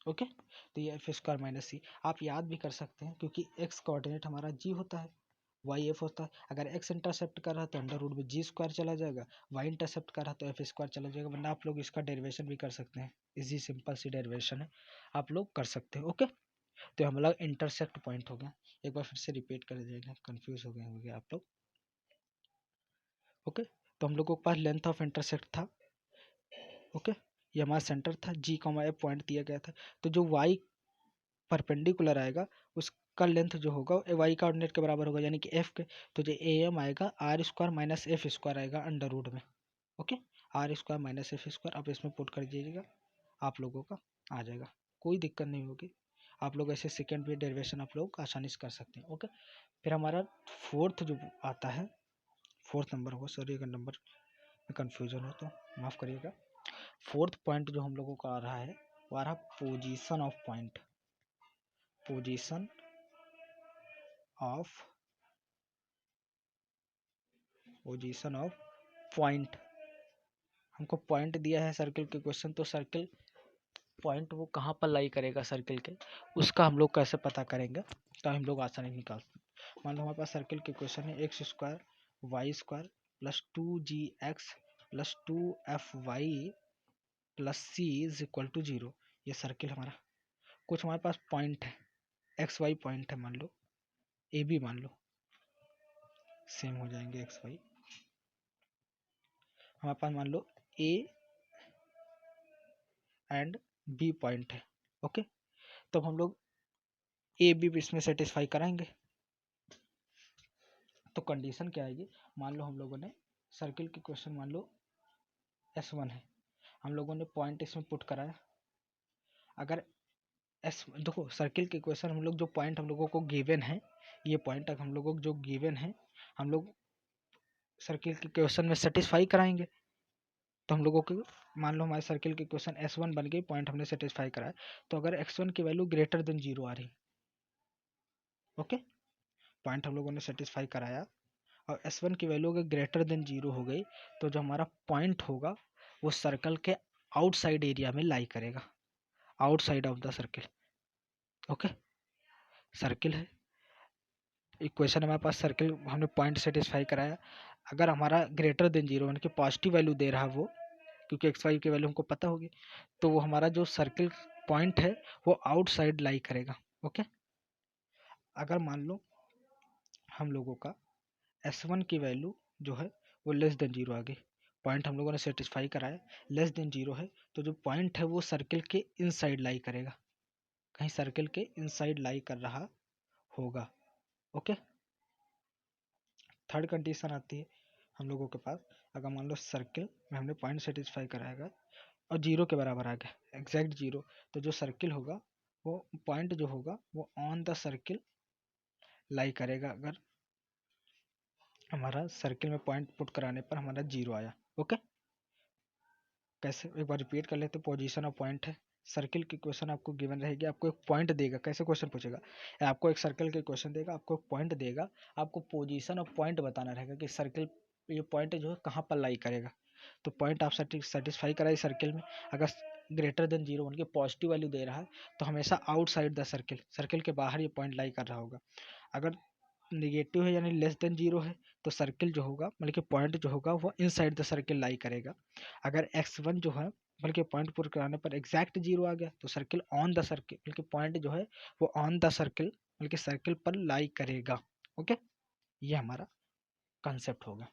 ओके, तो ये एफ स्क्वायर माइनस सी आप याद भी कर सकते हैं, क्योंकि एक्स कोऑर्डिनेट हमारा जी होता है, वाई एफ होता है। अगर एक्स इंटरसेप्ट कर रहा है तो अंडर रूट में जी स्क्वायर चला जाएगा, वाई इंटरसेप्ट कर रहा है तो एफ स्क्वायर चला जाएगा, वरना आप लोग इसका डेरिवेशन भी कर सकते हैं, इजी सिंपल सी डेरिवेशन है, आप लोग कर सकते हैं। ओके, तो हमारा इंटरसेप्ट पॉइंट हो गया। एक बार फिर से रिपीट कर दीजिएगा, कंफ्यूज हो गए होंगे आप लोग। ओके, तो हम लोगों के पास लेंथ ऑफ इंटरसेक्ट था। ओके, ये हमारा सेंटर था, जी कॉमा एफ पॉइंट दिया गया था। तो जो वाई परपेंडिकुलर आएगा उसका लेंथ जो होगा वाई कोऑर्डिनेट के बराबर होगा, यानी कि एफ के, तो जो ए एम आएगा r square minus f square आएगा अंडर रूट में। Okay, r square minus f square आप इसमें पुट कर दीजिएगा, आप लोगों का आ जाएगा, कोई दिक्कत नहीं होगी। आप लोग ऐसे सेकेंड भी डेरिवेशन आप लोग आसानी से कर सकते हैं। ओके, फिर हमारा फोर्थ जो आता है, फोर्थ नंबर होगा, सॉरी अगर नंबर में कन्फ्यूजन हो तो माफ़ करिएगा। फोर्थ पॉइंट जो हम लोगों का आ रहा है वो आ रहा position of point, position of point. हमको पॉइंट दिया है सर्किल के क्वेश्चन, तो सर्किल पॉइंट वो कहाँ पर लाई करेगा सर्किल के, उसका हम लोग कैसे पता करेंगे, तो हम लोग आसानी निकाल सकते। मान लो हमारे पास सर्किल के क्वेश्चन है x square y square plus 2gx plus 2fy plus c is equal to 0। ये सर्किल हमारा, कुछ हमारे पास पॉइंट है, एक्स वाई पॉइंट है, मान लो ए बी, मान लो सेम हो जाएंगे एक्स वाई। हमारे पास मान लो ए एंड बी पॉइंट है। ओके, तो हम लोग ए बी इसमें सेटिस्फाई कराएंगे। तो कंडीशन क्या आएगी, मान लो हम लोगों ने सर्किल की क्वेश्चन मान लो S1 है, हम लोगों ने पॉइंट इसमें पुट कराया। अगर एस देखो सर्किल के क्वेश्चन हम लोग जो पॉइंट हम लोगों को गिवन है, ये पॉइंट हम लोगों को जो गिवन है हम लोग सर्किल के क्वेश्चन में सेटिस्फाई कराएंगे। तो हम लोगों को मान लो हमारे सर्किल के क्वेश्चन S1 बन गई, पॉइंट हमने सेटिस्फाई कराया, तो अगर x1 की वैल्यू ग्रेटर देन 0 आ रही, ओके, पॉइंट हम लोगों ने सेटिस्फाई कराया और S1 की वैल्यू अगर ग्रेटर देन 0 हो गई, तो जो हमारा पॉइंट होगा वो सर्कल के आउटसाइड एरिया में लाई करेगा, outside of the circle. Okay, circle है, इक्वेशन हमारे पास सर्किल, हमने पॉइंट सेटिस्फाई कराया, अगर हमारा ग्रेटर देन 0 यानी कि पॉजिटिव वैल्यू दे रहा वो, क्योंकि एक्स वाई की वैल्यू हमको पता होगी, तो वो हमारा जो सर्किल पॉइंट है वो आउटसाइड लाई करेगा। ओके, अगर मान लो हम लोगों का S1 की वैल्यू जो है वो लेस देन 0 आ गई, पॉइंट हम लोगों ने सेटिस्फाई कराया, लेस देन 0 है, तो जो पॉइंट है वो सर्किल के इनसाइड लाई करेगा, कहीं सर्किल के इनसाइड लाई कर रहा होगा। ओके, थर्ड कंडीशन आती है हम लोगों के पास, अगर मान लो सर्किल में हमने पॉइंट सेटिस्फाई कराएगा और 0 के बराबर आ गया, एग्जैक्ट 0, तो जो सर्किल होगा वो पॉइंट जो होगा वो ऑन द सर्किल लाई करेगा, अगर हमारा सर्किल में पॉइंट पुट कराने पर हमारा 0 आया। ओके, कैसे, एक बार रिपीट कर लेते, पोजीशन ऑफ पॉइंट है, सर्किल की क्वेश्चन आपको गिवन रहेगी, आपको एक पॉइंट देगा, कैसे क्वेश्चन पूछेगा, आपको एक सर्किल के क्वेश्चन देगा, आपको एक पॉइंट देगा, आपको पोजीशन ऑफ पॉइंट बताना रहेगा कि सर्किल ये पॉइंट जो है कहाँ पर लाई करेगा। तो पॉइंट आप सेटिस्फाई कराई सर्किल में, अगर ग्रेटर देन 0 उनके पॉजिटिव वैल्यू दे रहा है तो हमेशा आउटसाइड द सर्किल, सर्किल के बाहर ये पॉइंट लाई कर रहा होगा। अगर निगेटिव है यानी लेस देन 0 है, तो सर्किल जो होगा बल्कि पॉइंट जो होगा वो इनसाइड द सर्किल लाई करेगा। अगर x1 जो है बल्कि पॉइंट पुट कराने पर एग्जैक्ट 0 आ गया, तो सर्किल ऑन द सर्किल बल्कि पॉइंट जो है वो ऑन द सर्किल बल्कि सर्किल पर लाई करेगा। ओके, ये हमारा कंसेप्ट होगा,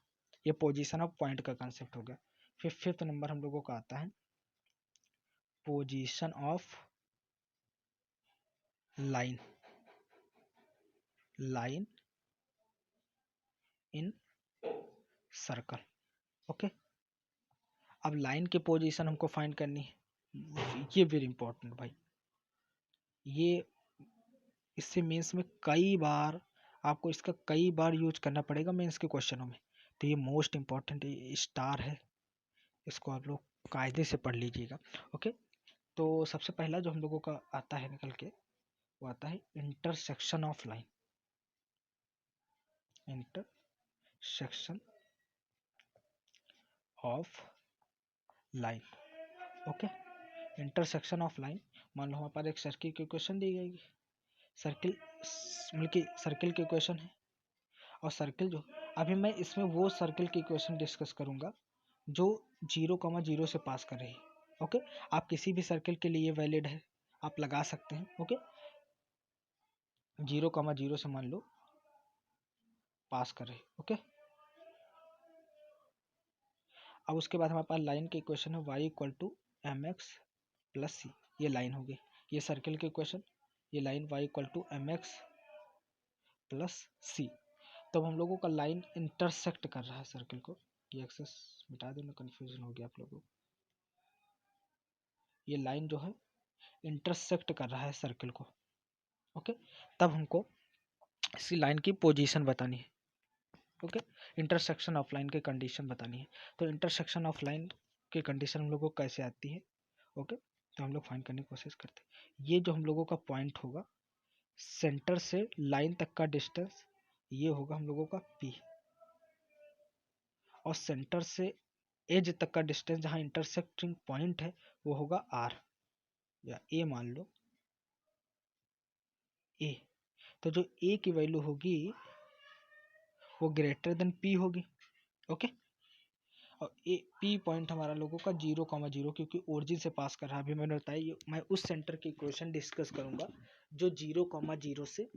ये पोजीशन ऑफ पॉइंट का कंसेप्ट हो गया। फिर फिफ्थ नंबर हम लोगों का आता है position of line, line in circle. Okay, अब लाइन की पोजीशन हमको फाइंड करनी है, ये वेरी इंपॉर्टेंट भाई, ये इससे मेंस में कई बार आपको इसका कई बार यूज करना पड़ेगा मेंस के क्वेश्चनों में, तो ये मोस्ट इंपॉर्टेंट स्टार है, इसको आप लोग कायदे से पढ़ लीजिएगा। ओके, तो सबसे पहला जो हम लोगों का आता है निकल के वो आता है intersection of line, intersection of line. Okay, intersection of line, मान लो हमारे पास एक सर्किल की इक्वेशन दी गई, सर्किल मतलब कि सर्किल की इक्वेशन है, और सर्किल जो अभी मैं इसमें वो सर्किल की इक्वेशन डिस्कस करूंगा जो 0,0 से पास कर रही है। ओके, आप किसी भी सर्किल के लिए वैलिड है, आप लगा सकते हैं। ओके, 0,0 से मान लो पास कर रही। ओके, अब उसके बाद हमारे पास लाइन की इक्वेशन है y equal to mx plus c, ये लाइन हो गई, ये सर्किल की इक्वेशन, ये line y equal to m x plus c. तब हम लोगों का लाइन इंटरसेक्ट कर रहा है सर्कल को। ये एक्सेस मिटा देना, कन्फ्यूजन हो गया आप लोगों को। ये लाइन जो है इंटरसेक्ट कर रहा है सर्कल को, ओके। तब हमको इसी लाइन की पोजीशन बतानी है, ओके। इंटरसेक्शन ऑफ लाइन की कंडीशन बतानी है। तो इंटरसेक्शन ऑफ लाइन की कंडीशन हम लोगों को कैसे आती है, ओके। तो हम लोग फाइंड करने की कोशिश करते हैं। ये जो हम लोगों का पॉइंट होगा, सेंटर से लाइन तक का डिस्टेंस ये होगा हम लोगों का P, और सेंटर से एज तक का डिस्टेंस जहाँ इंटरसेक्टिंग पॉइंट है वो होगा R, या A मान लो A। तो जो A की वैल्यू होगी वो ग्रेटर देन P होगी, ओके। और ए P पॉइंट हमारा लोगों का 0,0, क्योंकि ओरिजिन से पास कर रहा है। अभी मैंने बताया मैं उस सेंटर की इक्वेशन डिस्कस करूंगा जो 0,0 से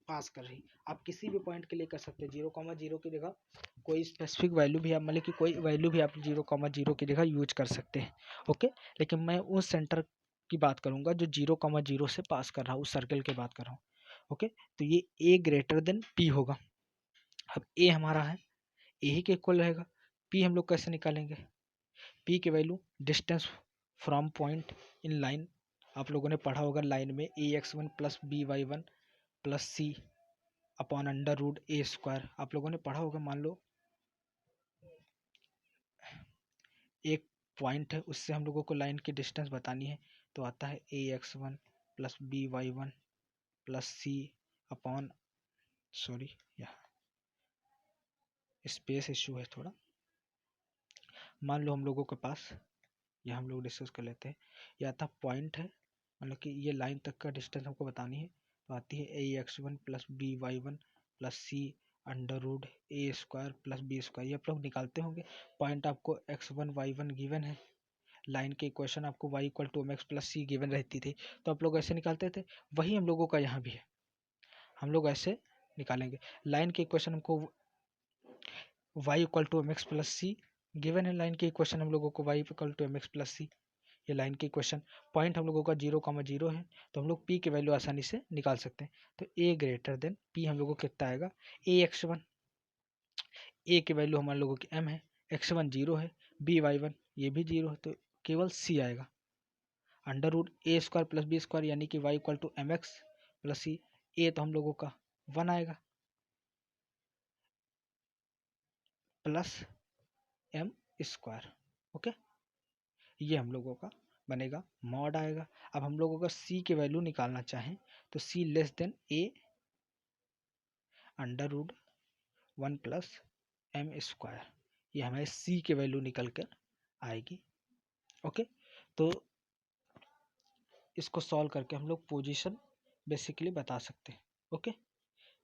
पास कर रही। आप किसी भी पॉइंट के लिए कर सकते हैं। 0,0 की जगह कोई स्पेसिफिक वैल्यू भी आप, मतलब कि कोई वैल्यू भी आप 0,0 की जगह यूज कर सकते हैं, ओके। लेकिन मैं उस सेंटर की बात करूंगा जो 0,0 से पास कर रहा हूँ, उस सर्कल की बात कर रहा हूँ, ओके। तो ये A ग्रेटर देन P होगा। अब A हमारा है, A ही के इक्वल रहेगा। P हम लोग कैसे निकालेंगे? P की value distance from point in line, आप लोगों ने पढ़ा होगा लाइन में ax1 plus by1 plus C upon under root a square, आप लोगों ने पढ़ा होगा। मान लो एक पॉइंट है, उससे हम लोगों को लाइन की डिस्टेंस बतानी है, तो आता है ax1 प्लस by1 प्लस सी अपॉन, सॉरी यहाँ स्पेस इशू है थोड़ा। मान लो हम लोगों के पास, यह हम लोग डिस्कस कर लेते हैं, यह आता पॉइंट है, मतलब कि ये लाइन तक का डिस्टेंस हमको बतानी है, तो आती है ax1 plus by1 plus C under root a square plus b square. ये आप लोग निकालते होंगे। पॉइंट आपको x1 y1 गिवन है, लाइन के इक्वेशन आपको y equal to m x plus c given रहती थी, तो आप लोग ऐसे निकालते थे। वही हम लोगों का यहाँ भी है, हम लोग ऐसे निकालेंगे। लाइन के इक्वेशन हमको y equal to m x plus c given है, लाइन के इक्वेशन हम लोगों को y equal to m x plus c, ये लाइन की क्वेश्चन। पॉइंट हम लोगों का 0,0 है, तो हम लोग P की वैल्यू आसानी से निकाल सकते हैं। तो A ग्रेटर देन P हम लोगों को कितना आएगा, ax1, A की वैल्यू हमारे लोगों की m है, x1 0 है, by1 ये भी 0 है, तो केवल C आएगा। Under root a square plus b square, यानी कि y equal to m x plus c. A तो हम लोगों का 1 आएगा प्लस m स्क्वायर, ओके। ये हम लोगों का बनेगा, मॉड आएगा। अब हम लोगों का C की वैल्यू निकालना चाहें तो C less than A under root 1 plus M square, ये हमारे C की वैल्यू निकल कर आएगी, ओके। तो इसको सॉल्व करके हम लोग पोजीशन बेसिकली बता सकते हैं, okay.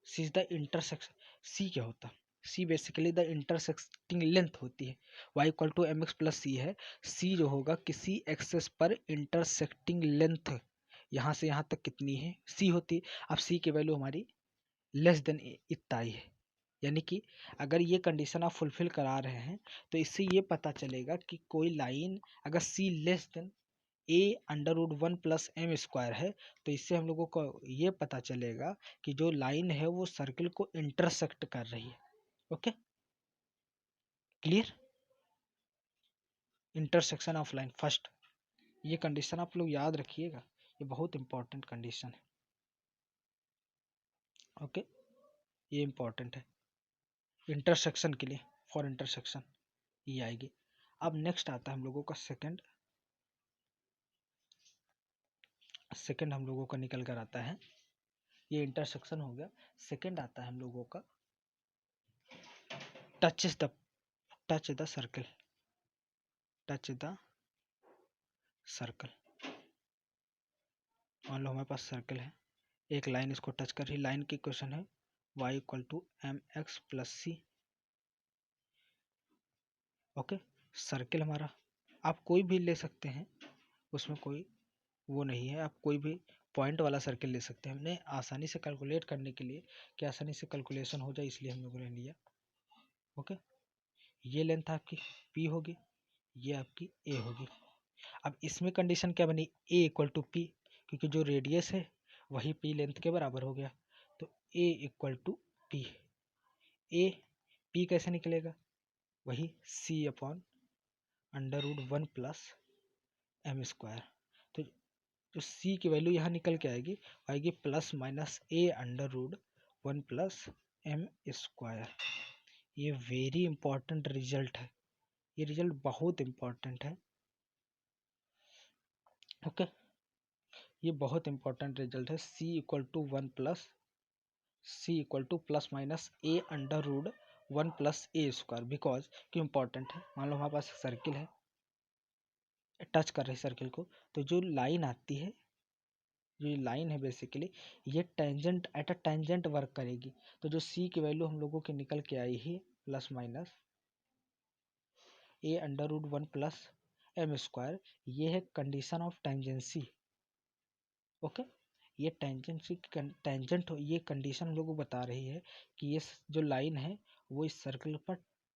C is the intersection, C क्या होता है? C basically the intersecting length होती है। y equal to m x plus c है, C जो होगा किसी एक्सेस पर इंटरसेक्टिंग लेंथ, यहाँ से यहाँ तक कितनी है, C होती है। अब C की वैल्यू हमारी लेस देन इतना ही है, यानी कि अगर ये कंडीशन आप फुलफिल करा रहे हैं तो इससे ये पता चलेगा कि कोई लाइन अगर C less than a under root 1 plus M square है, तो इससे हम लोगों को ये पता चलेगा कि जो लाइन है वो सर्किल को इंटरसेक्ट कर रही है, okay. Clear? Intersection of line first, ये कंडीशन आप लोग याद रखिएगा, ये बहुत इंपॉर्टेंट कंडीशन है, ओके। ये इंपॉर्टेंट है इंटरसेक्शन के लिए, फॉर इंटरसेक्शन ये आएगी। अब नेक्स्ट आता है हम लोगों का सेकंड हम लोगों का निकल कर आता है, ये इंटरसेक्शन हो गया। सेकंड आता है हम लोगों का touch the circle, touch the circle. मान लो हमारे पास सर्कल है, एक लाइन इसको टच कर रही, लाइन की क्वेश्चन है y equal to m x plus c, okay. Circle हमारा आप कोई भी ले सकते हैं, उसमें कोई वो नहीं है, आप कोई भी पॉइंट वाला सर्कल ले सकते हैं। हमने आसानी से कैलकुलेट करने के लिए कि आसानी से कैलकुलेशन हो जाए, इसलिए हम लोगों ने लिया, ओके। ये लेंथ आपकी p होगी, ये आपकी a होगी। अब इसमें कंडीशन क्या बनी, a इक्वल टू पी, क्योंकि जो रेडियस है वही पी लेंथ के बराबर हो गया। तो A equal to P, A P कैसे निकलेगा, वही C upon under root 1 plus M square. तो जो सी की वैल्यू यहाँ निकल के आएगी प्लस माइनस ए under root 1 plus M square. ये वेरी इंपॉर्टेंट रिजल्ट है, ये रिजल्ट बहुत इंपॉर्टेंट है। ओके, ये बहुत इंपॉर्टेंट रिजल्ट है। C equal to plus minus A under root 1 plus a square. Because क्यों इंपॉर्टेंट है, मान लो हमारे पास सर्किल है, टच कर रही सर्किल को, तो जो लाइन आती है, जो लाइन है बेसिकली ये tangent at a tangent work करेगी। तो जो सी की वैल्यू हम लोगों की निकल के आई है प्लस माइनस ए under root 1 plus M square, ये है कंडीशन ऑफ टेंजेंसी। ओके, ये टेंजेंट ये कंडीशन हम लोग को बता रही है कि ये जो लाइन है वो इस सर्कल पर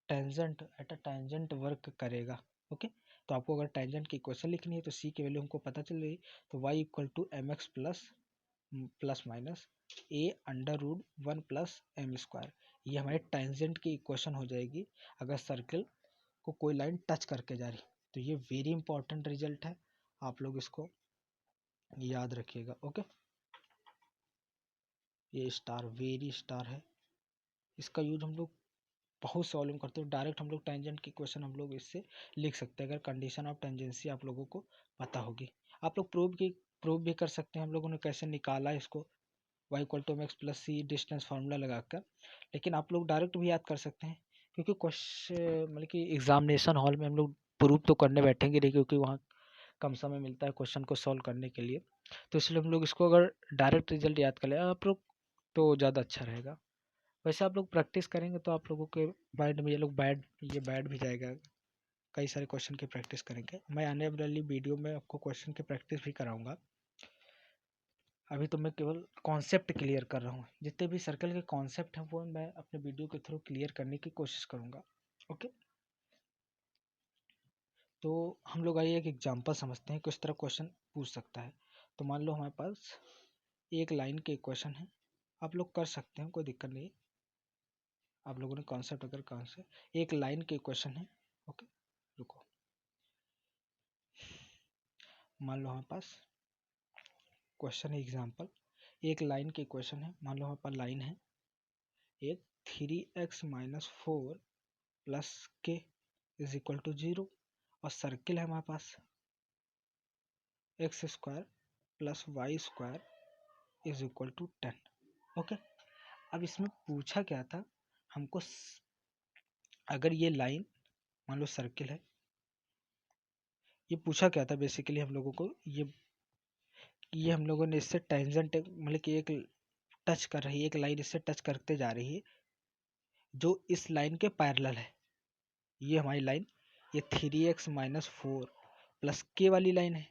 tangent at a tangent work करेगा। ओके, तो आपको अगर टेंजेंट की इक्वेशन लिखनी है तो सी की वैल्यू हमको पता चल रही, तो y equal to m x plus minus A under root 1 plus M square, ये हमारे टेंजेंट की इक्वेशन हो जाएगी अगर सर्कल को कोई लाइन टच करके जा रही। तो ये वेरी इंपॉर्टेंट रिजल्ट है, आप लोग इसको याद रखिएगा। ओके, ये स्टार वेरी स्टार है, इसका यूज हम लोग बहुत सॉल्व करते हैं। डायरेक्ट हम लोग टेंजेंट की क्वेश्चन हम लोग इससे लिख सकते हैं अगर कंडीशन ऑफ टेंजेंसी आप लोगों को पता होगी। आप लोग प्रूव भी कर सकते हैं हम लोगों ने कैसे निकाला इसको, y equal to x plus c distance formula लगाकर। लेकिन आप लोग डायरेक्ट भी याद कर सकते हैं, क्योंकि क्वेश्चन मतलब कि एग्जामिनेशन हॉल में हम लोग प्रूव तो करने बैठेंगे नहीं, क्योंकि वहाँ कम समय मिलता है क्वेश्चन को सॉल्व करने के लिए। तो इसलिए हम लोग इसको अगर डायरेक्ट रिजल्ट याद कर ले आप लोग तो ज़्यादा अच्छा रहेगा। वैसे आप लोग प्रैक्टिस करेंगे तो आप लोगों के माइंड में ये बैठ भी जाएगा। कई सारे क्वेश्चन की प्रैक्टिस करेंगे, मैं आने वाली वीडियो में आपको क्वेश्चन की प्रैक्टिस भी कराऊंगा। अभी तो मैं केवल कॉन्सेप्ट क्लियर कर रहा हूँ, जितने भी सर्कल के कॉन्सेप्ट हैं वो मैं अपने वीडियो के थ्रू क्लियर करने की कोशिश करूँगा। ओके, तो हम लोग आइए एक एग्जांपल समझते हैं किस तरह क्वेश्चन पूछ सकता है। तो मान लो हमारे पास एक लाइन के इक्वेशन है, आप लोग कर सकते हैं, कोई दिक्कत नहीं। आप लोगों ने कॉन्सेप्ट अगर कौन से एक लाइन के इक्वेशन है। ओके, रुको, मान लो हमारे पास क्वेश्चन है एग्जांपल, एक लाइन के इक्वेशन है। मान लो हमारे पास लाइन है एक 3x minus 4 plus k is equal to 0, और सर्किल है हमारे पास x square plus Y square is equal to 10। Okay, अब इसमें पूछा क्या था हमको, अगर ये लाइन मान लो सर्किल है, ये पूछा क्या था बेसिकली हम लोगों को, ये हम लोगों ने इससे टेंजेंट मतलब कि एक टच कर रही है, एक लाइन इससे टच करते जा रही है जो इस लाइन के पैरेलल है। ये हमारी लाइन, ये 3x माइनस 4 प्लस के वाली लाइन है।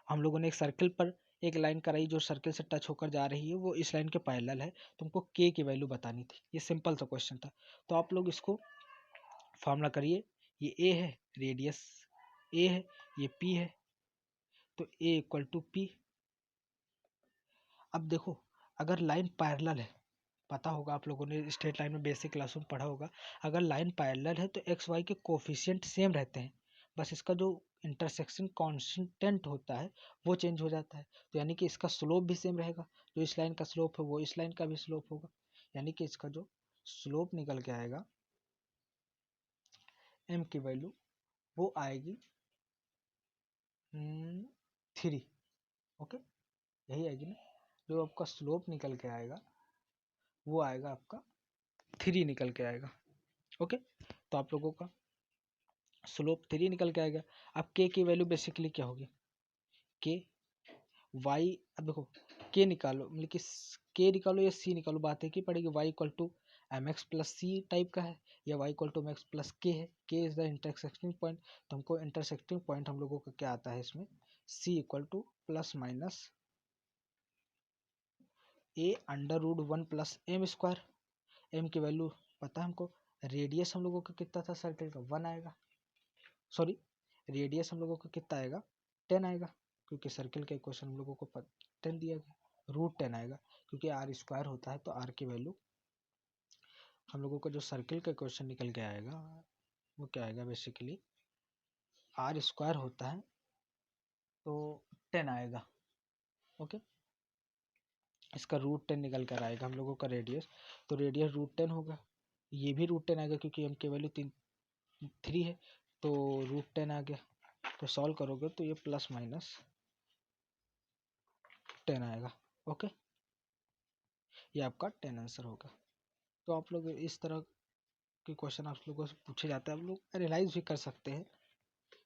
हम लोगों ने एक सर्किल पर एक लाइन कराई जो सर्किल से टच होकर जा रही है, वो इस लाइन के पैरेलल है। तुमको के की वैल्यू बतानी थी, ये सिंपल सा क्वेश्चन था। तो आप लोग इसको फॉर्मूला करिए, ये ए है, रेडियस ए है, ये पी है, तो ए इक्वल टू पी। अब देखो, अगर लाइन पैरेलल है, पता होगा आप लोगों ने स्ट्रेट लाइन में बेसिक क्लास में पढ़ा होगा, अगर लाइन पैरेलल है तो एक्स वाई के कोफिशिएंट सेम रहते हैं, बस इसका जो इंटरसेक्शन कांस्टेंट होता है वो चेंज हो जाता है। तो यानी कि इसका स्लोप भी सेम रहेगा, जो इस लाइन का स्लोप है वो इस लाइन का भी स्लोप होगा, यानी कि इसका जो स्लोप निकल के आएगा एम की वैल्यू वो आएगी 3। ओके, यही आएगी ना, जो आपका स्लोप निकल के आएगा वो आएगा आपका 3 निकल के आएगा। ओके, तो आप लोगों का स्लोप 3 निकल के आएगा। अब के की वैल्यू बेसिकली क्या होगी, के वाई, अब देखो के निकालो मतलब कि के निकालो या सी निकालो, बात है कि पड़ेगी y equal to m x plus c type का है, या y equal to m x plus k है, के इज द इंटरसेक्टिंग पॉइंट। तो हमको इंटरसेक्टिंग पॉइंट हम लोगों का क्या आता है इसमें, c equal to plus minus A under root 1 plus M square. M की वैल्यू पता है हमको, रेडियस हम लोगों का कितना था सर्कल का 1 आएगा, सॉरी रेडियस हम लोगों का कितना आएगा 10 आएगा, क्योंकि सर्किल का इक्वेशन हम लोगों को 10 दिया गया। √10 आएगा, क्योंकि आर स्क्वायर होता है तो आर की वैल्यू हम लोगों का जो सर्किल का क्वेश्चन निकल के आएगा वो क्या आएगा, बेसिकली आर स्क्वायर होता है तो 10 आएगा। ओके, इसका √10 निकल कर आएगा हम लोगों का रेडियस, तो रेडियस √10 होगा। ये भी √10 आएगा क्योंकि एम की वैल्यू 3 है, तो √10 आ गया। तो सॉल्व करोगे तो ये ±10 आएगा। ओके, ये आपका 10 आंसर होगा। तो आप लोग इस तरह के क्वेश्चन आप लोगों से पूछे जाते हैं, आप लोग एनालाइज भी कर सकते हैं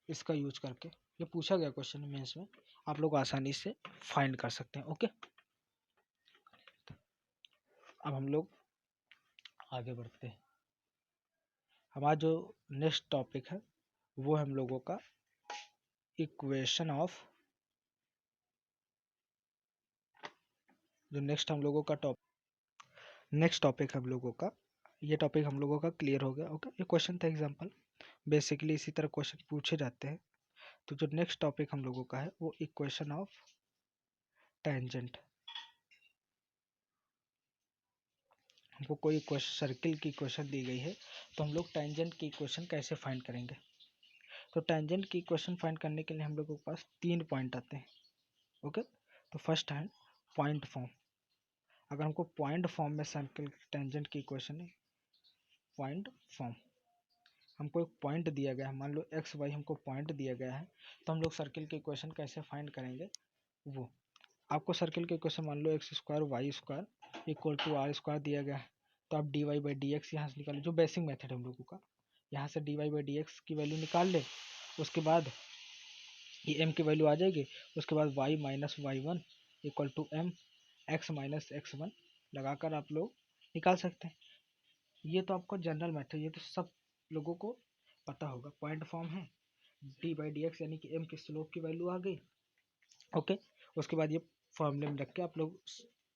इसका यूज करके। ये पूछा गया क्वेश्चन मेंस में, आप लोग आसानी से फाइंड कर सकते हैं। ओके, अब हम लोग आगे बढ़ते हैं। हमारा जो नेक्स्ट टॉपिक है वो हम लोगों का इक्वेशन ऑफ, जो नेक्स्ट हम लोगों का नेक्स्ट टॉपिक हम लोगों का, ये टॉपिक हम लोगों का क्लियर हो गया। ओके, ये क्वेश्चन था एग्जांपल, बेसिकली इसी तरह क्वेश्चन पूछे जाते हैं। तो जो नेक्स्ट टॉपिक हम लोगों का है वो इक्वेशन ऑफ टेंजेंट। हमको कोई सर्किल की इक्वेशन दी गई है, तो हम लोग टेंजेंट की इक्वेशन कैसे फाइंड करेंगे। तो टेंजेंट की इक्वेशन फाइंड करने के लिए हम लोगों के पास 3 पॉइंट आते हैं। ओके, तो फर्स्ट है पॉइंट फॉर्म। अगर हमको पॉइंट फॉर्म में सर्किल टेंजेंट की इक्वेशन है, पॉइंट फॉर्म, हमको एक पॉइंट दिया गया है, मान लो एक्स वाई हमको पॉइंट दिया गया है, तो हम लोग सर्किल की इक्वेशन कैसे फाइंड करेंगे। वो आपको सर्किल की इक्वेशन मान लो x² y² equal to r² दिया गया है, तो आप dy/dx यहाँ से निकालो, जो बेसिक मेथड है हम लोगों का। यहाँ से dy/dx की वैल्यू निकाल ले, उसके बाद ये m की वैल्यू आ जाएगी, उसके बाद y minus y1 equal to m x minus x1 लगाकर आप लोग निकाल सकते हैं। ये तो आपका जनरल मेथड, ये तो सब लोगों को पता होगा। पॉइंट फॉर्म है, dy/dx यानी कि m की स्लोप की वैल्यू आ गई। ओके, उसके बाद ये फॉर्मूले में रख के आप लोग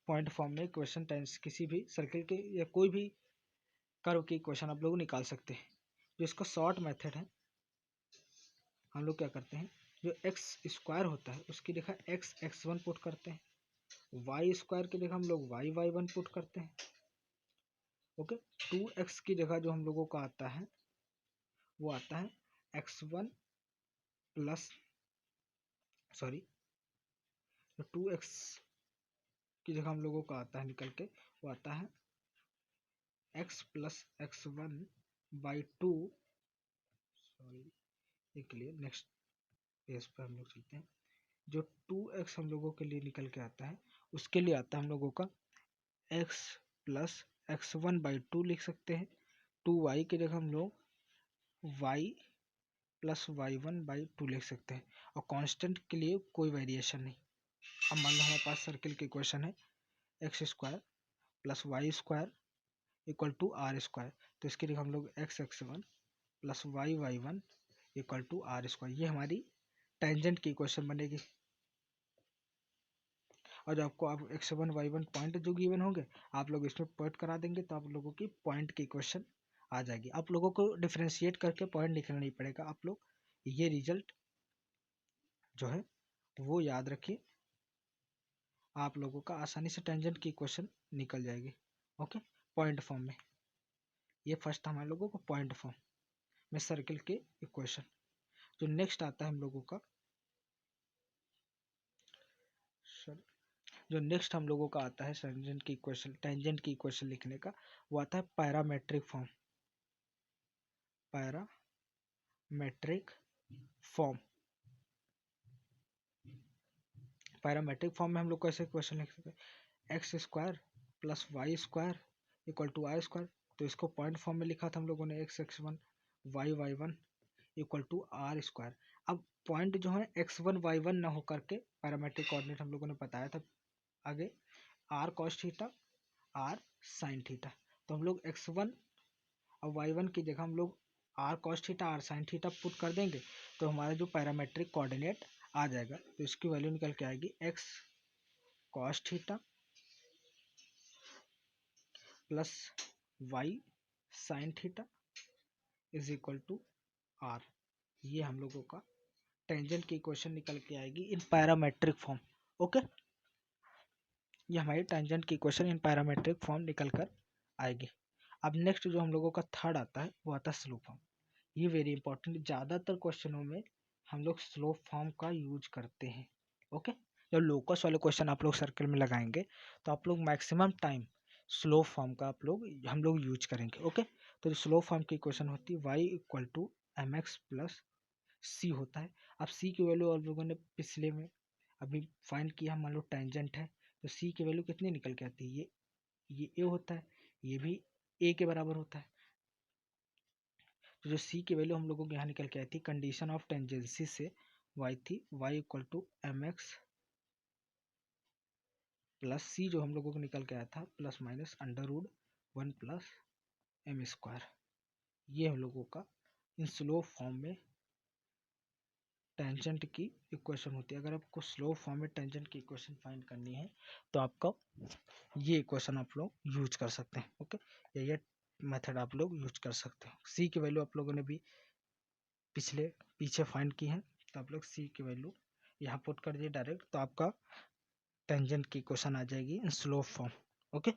पॉइंट फॉर्म में इक्वेशन टेंस किसी भी सर्किल के या कोई भी कर्व की इक्वेशन आप लोग निकाल सकते हैं। जो इसका शॉर्ट मेथड है, हम लोग क्या करते हैं, जो x² होता है उसकी जगह x(x1) पुट करते हैं, y² की जगह हम लोग y(y1) पुट करते हैं। ओके, 2x की जगह जो हम लोगों का आता है वो आता है x1 प्लस, सॉरी, 2x की जगह हम लोगों का आता है निकल के, वो आता है x प्लस x1/2। सॉरी, एक लिए नेक्स्ट पेज पर हम लोग चलते हैं। जो 2x हम लोगों के लिए निकल के आता है, उसके लिए आता है हम लोगों का x प्लस x1/2 लिख सकते हैं। 2y की जगह हम लोग y प्लस y1/2 लिख सकते हैं, और कांस्टेंट के लिए कोई वेरिएशन नहीं। अब मान लो हमारे पास सर्किल की इक्वेशन है x² plus y² equal to r², तो इसके लिए हम लोग x(x1) plus y(y1) equal to r², ये हमारी टेंजेंट की इक्वेशन बनेगी। और जब आपको आप x1 y1 पॉइंट जो गिवन होंगे आप लोग इसमें पुट करा देंगे, तो आप लोगों की पॉइंट की इक्वेशन आ जाएगी। आप लोगों को डिफ्रेंशिएट करके पॉइंट लिखना नहीं पड़ेगा, आप लोग ये रिजल्ट जो है वो याद रखिए, आप लोगों का आसानी से टेंजेंट की इक्वेशन निकल जाएगी। ओके, पॉइंट फॉर्म में। ये फर्स्ट हमारे लोगों को पॉइंट फॉर्म में सर्किल के इक्वेशन। जो नेक्स्ट आता है हम लोगों का, जो नेक्स्ट हम लोगों का आता है टेंजेंट की इक्वेशन लिखने का, वो आता है parametric form. Parametric form, parametric form में हम लोग कैसे इक्वेशन लिख सकते हैं, x² plus y² equal to r², तो इसको पॉइंट फॉर्म में लिखा था हम लोगों ने x(x1) y(y1) equal to r²। अब पॉइंट जो है x1 y1 ना होकर के पैरामेट्रिक कोऑर्डिनेट हम लोगों ने बताया था आगे, r cos theta r sin theta, तो हम लोग x1 और y1 की जगह हम लोग r cos theta r sin theta put कर देंगे, तो हमारा जो पैरामेट्रिक कोऑर्डिनेट आ जाएगा। तो इसकी वैल्यू निकल के आएगी x cos theta plus y sin theta is equal to r। ये हम लोगों का टेंजेंट की इक्वेशन निकल के आएगी इन पैरामेट्रिक फॉर्म। ओके, ये हमारी टेंजेंट की इक्वेशन इन पैरामेट्रिक फॉर्म निकल कर आएगी। अब नेक्स्ट जो हम लोगों का थर्ड आता है वो आता है स्लोप फॉर्म। ये वेरी इंपॉर्टेंट, ज़्यादातर क्वेश्चनों में हम लोग स्लोप फॉर्म का यूज करते हैं। ओके, जब लोकस वाले क्वेश्चन आप लोग सर्कल में लगाएंगे तो आप लोग मैक्सिमम टाइम स्लोप फॉर्म का हम लोग यूज करेंगे। ओके, तो जो स्लोप फॉर्म की इक्वेशन होती है y equal to m x plus c होता है। अब सी की वैल्यू आप लोगों ने पिछले में अभी फाइंड किया, मान लो टेंजेंट है तो सी की वैल्यू कितनी निकल के आती है, ये ए होता है, ये भी ए के बराबर होता है। तो जो सी की वैल्यू हम लोगों के यहाँ निकल के आई थी कंडीशन ऑफ टेंजेंसी से वाई थी y equal to m x plus c, जो हम लोगों को निकल के आया था plus minus under root 1 plus M square. ये हम लोगों का इन स्लो फॉर्म में टेंजेंट की इक्वेशन होती है। अगर आपको स्लो फॉर्म में टेंजेंट की इक्वेशन फाइंड करनी है तो आपका ये इक्वेशन आप लोग यूज कर सकते हैं। ओके, ये मेथड आप लोग यूज कर सकते हैं। सी की वैल्यू आप लोगों ने भी पीछे फाइंड की है, तो आप लोग सी की वैल्यू यहाँ पुट कर दिए डायरेक्ट, तो आपका टेंजेंट की इक्वेशन आ जाएगी इन स्लो फॉर्म। ओके,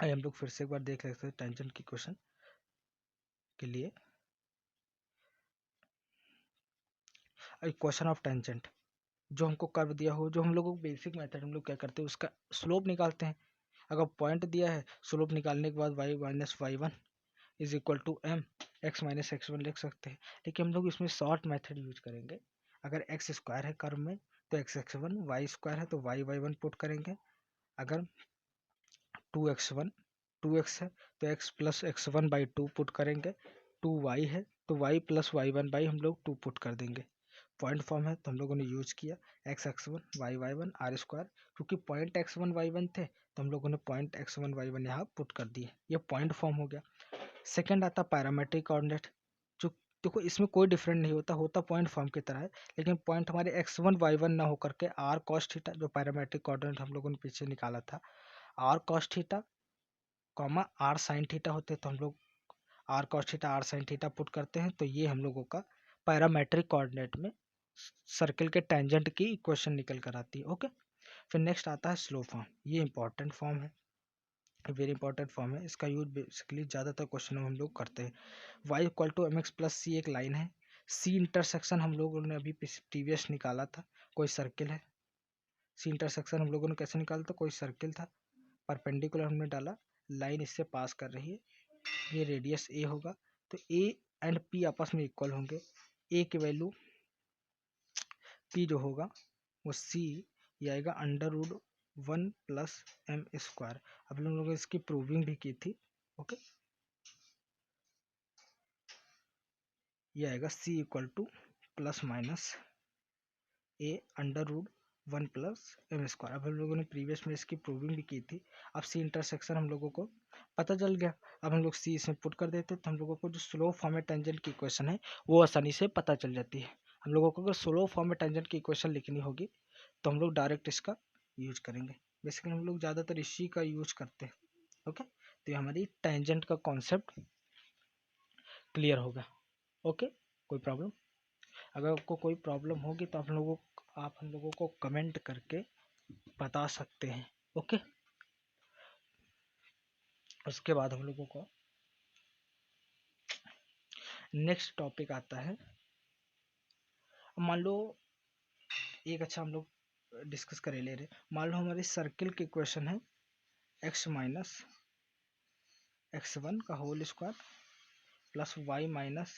आइए हम लोग फिर से एक बार देख लेते हैं टेंजेंट की इक्वेशन के लिए। इक्वेशन ऑफ टेंजेंट, जो हमको कर्व दिया हो, जो हम लोगों को बेसिक मेथड हम लोग क्या करते हैं उसका स्लोप निकालते हैं। अगर पॉइंट दिया है, स्लोप निकालने के बाद y minus y one is equal to m x minus x one लिख सकते हैं। लेकिन हम लोग इसमें शॉर्ट मेथड यूज करेंगे। अगर एक्स स्क्वायर है कर्व में तो x x one, y square है तो वाई वाई वन पुट करेंगे। अगर टू एक्स है तो x plus x one by two put करेंगे। टू वाई है तो y plus y one by हम लोग टू पुट कर देंगे। पॉइंट फॉर्म है तो हम लोगों ने यूज किया x x one y y one r square, क्योंकि point x one y one थे तो हम लोगों ने point x one y one यहाँ पुट कर दिए। ये पॉइंट फॉर्म हो गया। सेकेंड आता पैरामेट्रिक कोऑर्डिनेट, जो देखो इसमें कोई डिफरेंट नहीं होता पॉइंट फॉर्म की तरह है, लेकिन पॉइंट हमारे एक्स वन वाई वन ना होकर के आर कॉस थीटा, जो पैरामेट्रिक कोऑर्डिनेट हम लोगों ने पीछे निकाला था, r cos theta comma r sine theta होते हैं, तो हम लोग r cos theta r sine theta put करते हैं। तो ये हम लोगों का पैरामेट्रिक कोऑर्डिनेट में सर्कल के टेंजेंट की इक्वेशन निकल कर आती है। ओके, फिर नेक्स्ट आता है स्लो फॉर्म। ये इंपॉर्टेंट फॉर्म है, वेरी इंपॉर्टेंट फॉर्म है। इसका यूज बेसिकली ज़्यादातर क्वेश्चन में हम लोग करते हैं। Y equal to m x plus c एक लाइन है, सी इंटरसेक्शन हम लोगों ने अभी प्रीवियस निकाला था, कोई सर्किल है। सी इंटरसेक्शन हम लोगों ने कैसे निकाला था, कोई सर्किल था, परपेंडिकुलर हमने डाला, लाइन इससे पास कर रही है, ये रेडियस ए होगा, तो ए एंड पी आपस में इक्वल होंगे। ए की वैल्यू पी जो होगा वो सी ये आएगा under root 1 plus M square. अब हम लोगों ने इसकी प्रूविंग भी की थी। ओके, ये आएगा c equal to plus minus A under root 1 plus M square. अब हम लोगों ने प्रीवियस में इसकी प्रूविंग भी की थी। अब सी इंटरसेक्शन हम लोगों को पता चल गया। अब हम लोग सी इसमें पुट कर देते तो हम लोगों को जो स्लो फॉर्म में टेंजेंट की इक्वेशन है वो आसानी से पता चल जाती है। हम लोगों को अगर स्लो फॉर्म में टेंजेंट की इक्वेशन लिखनी होगी तो हम लोग डायरेक्ट इसका यूज करेंगे। बेसिकली हम लोग ज़्यादातर इसी का यूज करते हैं। ओके, तो ये हमारी टेंजेंट का कॉन्सेप्ट क्लियर होगा। ओके, कोई प्रॉब्लम? अगर आपको कोई प्रॉब्लम होगी तो आप हम लोगों को कमेंट करके बता सकते हैं। ओके, उसके बाद हम लोगों को नेक्स्ट टॉपिक आता है। मान लो एक अच्छा हम लोग डिस्कस कर ले रहे, मान लो हमारी सर्किल की इक्वेशन है एक्स माइनस एक्स वन का whole square plus y minus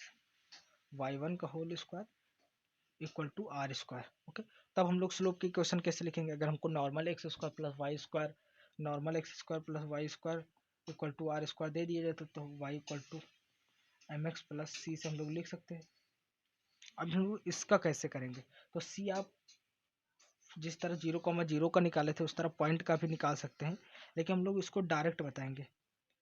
y one का whole square equal to r square. Okay, तब हम लोग स्लोप की इक्वेशन कैसे लिखेंगे? अगर हमको normal x square plus Y square, normal x square plus Y square equal to r square दे दिया जाए तो y equal to m x plus c से हम लोग लिख सकते हैं। अब हम लोग इसका कैसे करेंगे? तो सी आप जिस तरह 0,0 का निकाले थे उस तरह पॉइंट का भी निकाल सकते हैं, लेकिन हम लोग इसको डायरेक्ट बताएंगे,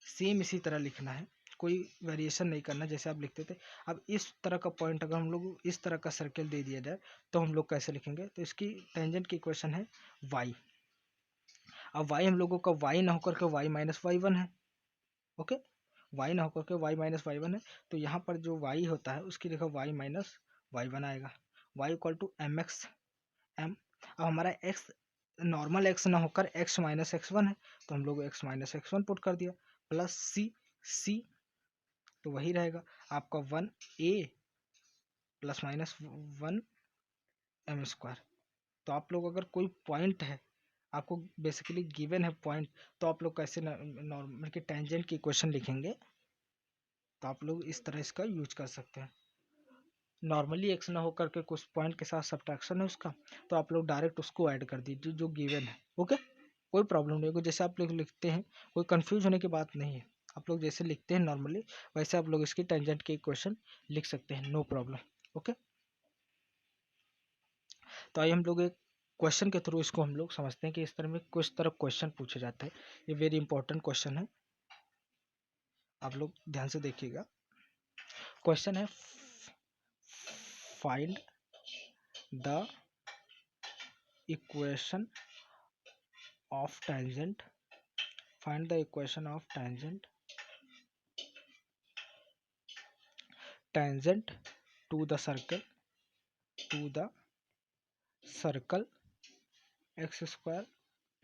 सेम इसी तरह लिखना है, कोई वेरिएशन नहीं करना जैसे आप लिखते थे। अब इस तरह का पॉइंट अगर हम लोग इस तरह का सर्कल दे दिया जाए तो हम लोग कैसे लिखेंगे? तो इसकी टेंजेंट की इक्वेशन है y। अब y हम लोगों का y ना होकर के y माइनस वाई वन है। ओके, y ना होकर के y माइनस वाई वन है, तो यहाँ पर जो y होता है उसकी जगह y माइनस वाई वन आएगा। y equal to m x m. अब हमारा x नॉर्मल एक्स ना होकर एक्स माइनस एक्स वन है, तो हम लोग x minus x one put कर दिया, प्लस सी तो वही रहेगा आपका 1a प्लस माइनस 1m²। तो आप लोग अगर कोई पॉइंट है, आपको बेसिकली गिवन है पॉइंट, तो आप लोग कैसे नॉर्मल के टेंजेंट की इक्वेशन लिखेंगे, तो आप लोग इस तरह इसका यूज कर सकते हैं। नॉर्मली एक्स ना होकर के कुछ पॉइंट के साथ सब्ट्रैक्शन है उसका, तो आप लोग डायरेक्ट उसको ऐड कर दीजिए जो गिवन है। ओके, कोई प्रॉब्लम नहीं होगी। जैसे आप लोग लिखते हैं, कोई कंफ्यूज होने की बात नहीं है। आप लोग जैसे लिखते हैं नॉर्मली, वैसे आप लोग इसकी टेंजेंट की इक्वेशन लिख सकते हैं, नो प्रॉब्लम। ओके, तो आइए हम लोग एक क्वेश्चन के थ्रू इसको हम लोग समझते हैं कि इस तरह में कुछ तरह क्वेश्चन पूछे जाते हैं। ये वेरी इंपॉर्टेंट क्वेश्चन है, आप लोग ध्यान से देखिएगा। क्वेश्चन है, find the equation of tangent, find the equation of tangent to the circle x square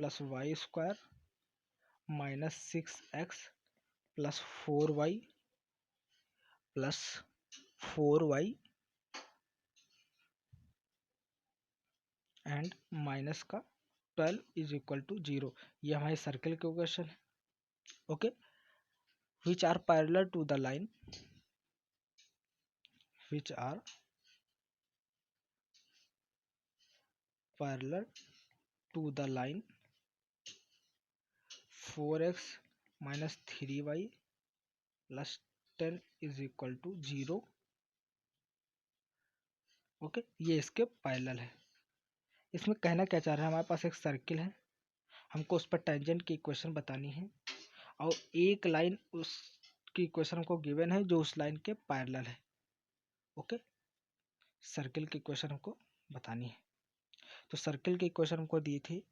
plus Y square minus 6x plus 4y and minus का 12 इज इक्वल टू 0। ये हमारे सर्कल के इक्वेशन है। Okay, which are parallel to the line, which are parallel to the line 4x minus 3y plus 10 is equal to 0। Okay, ये इसके पैरेलल है। इसमें कहना क्या चाह रहा है, हमारे पास एक सर्किल है, हमको उस पर टेंजेंट की इक्वेशन बतानी है, और एक लाइन उसकी इक्वेशन हमको गिवन है जो उस लाइन के पैरेलल है। ओके, सर्किल की इक्वेशन हमको बतानी है। तो सर्किल की इक्वेशन हमको दी थी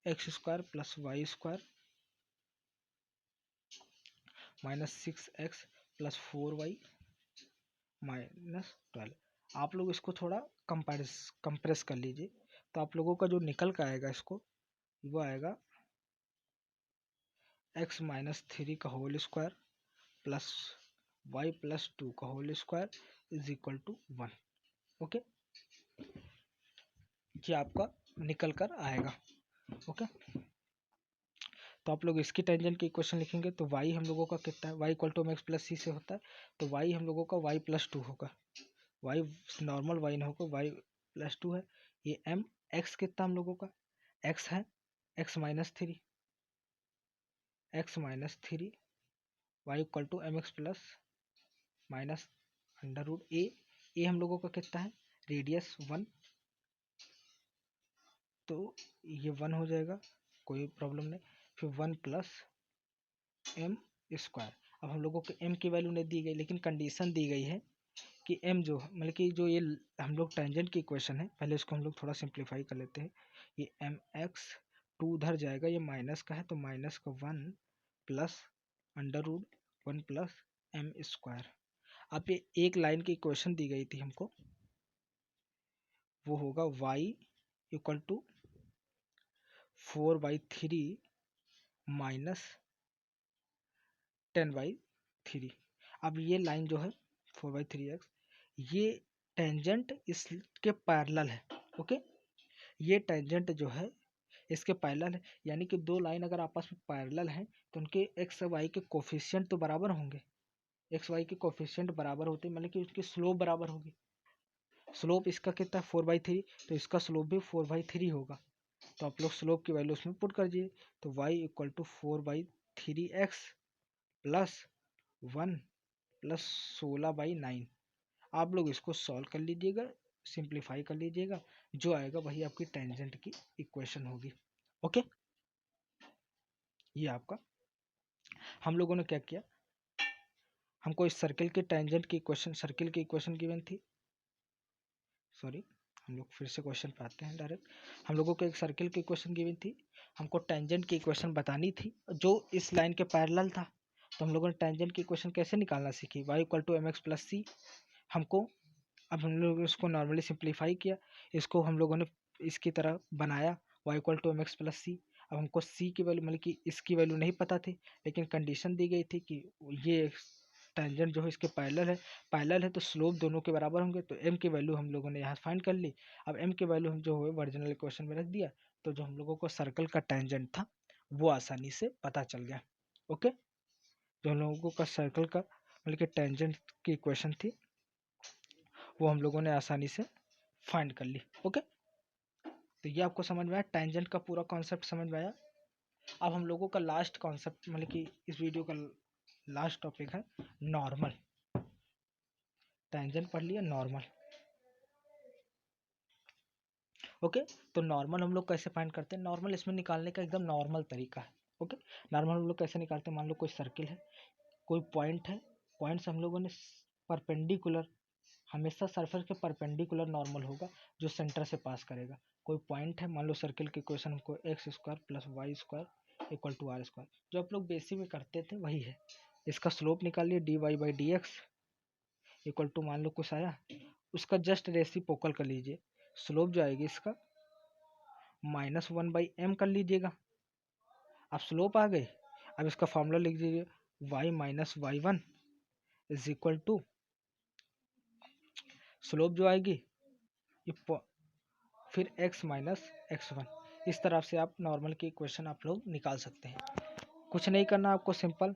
x square plus Y square minus 6x plus 4y minus 12। आप लोग इसको थोड़ा कंप्रेस कर लीजिए, तो आप लोगों का जो निकल कर आएगा इसको, वो आएगा x माइनस 3 का whole square plus y plus 2 का whole square is equal to 1। Okay, ये आपका निकल कर आएगा। ओके, तो आप लोग इसकी टेंजेंट की इक्वेशन लिखेंगे, तो y हम लोगों का कितना है, y equal to mx plus c से होता है, तो y हम लोगों का y प्लस 2 होगा, y नॉर्मल y ना होगा, y प्लस 2 है। ये m x कितना हम लोगों का x है, x minus 3, y equal to mx plus minus under root a हम लोगों का कितना है, रेडियस 1, तो ये 1 हो जाएगा, कोई प्रॉब्लम नहीं। फिर 1 प्लस एम स्क्वायर। अब हम लोगों को m की वैल्यू नहीं दी गई, लेकिन कंडीशन दी गई है कि m जो मतलब कि जो ये हम लोग टेंजेंट की इक्वेशन है, पहले इसको हम लोग थोड़ा सिंप्लीफाई कर लेते हैं। ये mx 2 उधर जाएगा, ये माइनस का है, तो माइनस का 1 plus under root 1 plus M square. अब ये एक लाइन की इक्वेशन दी गई थी हमको, वो होगा y इक्वल टू 4/3 माइनस 10/3। अब ये लाइन जो है 4/3x, ये टेंजेंट इसके पैरेलल है। ओके, ये टेंजेंट जो है इसके पैरेलल है, यानी कि दो लाइन अगर आपस में पैरेलल हैं तो उनके एक्स वाई के कोफिशिएंट तो बराबर होंगे। एक्स वाई के कोफिशिएंट बराबर होते हैं, मतलब कि उसकी स्लोप बराबर होगी। स्लोप इसका कितना है 4/3, तो इसका स्लोप भी 4/3 होगा। तो आप लोग स्लोप की वैल्यू उसमें पुट कर दीजिए, तो y equal to 4/3x plus 1 plus 16/9। आप लोग इसको सॉल्व कर लीजिएगा, सिंप्लीफाई कर लीजिएगा, जो आएगा वही आपकी टेंजेंट की इक्वेशन होगी। ओके, ये आपका हम लोगों ने क्या किया, हमको इस सर्किल के टेंजेंट की इक्वेशन, सर्किल की इक्वेशन गिवन थी, सॉरी हम लोग फिर से क्वेश्चन पे आते हैं डायरेक्ट। हम लोगों को एक सर्किल की इक्वेशन गिवन थी, हमको टेंजेंट की इक्वेशन बतानी थी जो इस लाइन के पैरेलल था। तो हम लोगों ने टेंजेंट की इक्वेशन कैसे निकालना सीखी, y equal to m x plus c. हमको अब हम लोग इसको नॉर्मली सिंप्लीफाई किया, इसको हम लोगों ने इसकी तरह बनाया, y equal to m x plus c. अब हमको c की वैल्यू मतलब कि इसकी वैल्यू नहीं पता थी, लेकिन कंडीशन दी गई थी कि ये टेंजेंट जो है इसके पैरेलल है तो स्लोप दोनों के बराबर होंगे। तो m की वैल्यू हम लोगों ने यहाँ फाइंड कर ली। अब m की वैल्यू हम जो है ओरिजिनल इक्वेशन में रख दिया, तो जो हम लोगों को सर्कल का टेंजेंट था वो आसानी से पता चल गया। ओके, जो हम लोगों का सर्कल का मतलब कि टेंजेंट की इक्वेशन थी वो हम लोगों ने आसानी से फाइंड कर ली। ओके, तो ये आपको समझ में आया, टेंजेंट का पूरा कॉन्सेप्ट समझ में आया। अब हम लोगों का लास्ट कॉन्सेप्ट मतलब कि इस वीडियो का लास्ट टॉपिक है नॉर्मल। टेंजेंट पढ़ लिया, नॉर्मल। ओके, तो नॉर्मल हम लोग कैसे फाइंड करते हैं? नॉर्मल इसमें निकालने का एकदम नॉर्मल तरीका है। ओके, नॉर्मल हम लोग कैसे निकालते हैं? मान लो कोई सर्किल है, कोई पॉइंट है, पॉइंट से हम लोगों ने परपेंडिकुलर, हमेशा सरफेस के परपेंडिकुलर नॉर्मल होगा जो सेंटर से पास करेगा। कोई पॉइंट है, मान लो सर्किल की इक्वेशन हमको x square plus Y square equal to r square, जो आप लोग बेसिक में करते थे वही है। इसका स्लोप निकालिए d y by d x equal to मान लो कुछ आया, उसका जस्ट रेसिप्रोकल कर लीजिए, स्लोप जो आएगी इसका -1/m कर लीजिएगा। अब स्लोप आ गई, अब इसका फॉर्मूला लिख दीजिए y minus y one is equal to slope जो आएगी ये फिर x माइनस एक्स वन। इस तरह से आप नॉर्मल की इक्वेशन आप लोग निकाल सकते हैं। कुछ नहीं करना, आपको सिंपल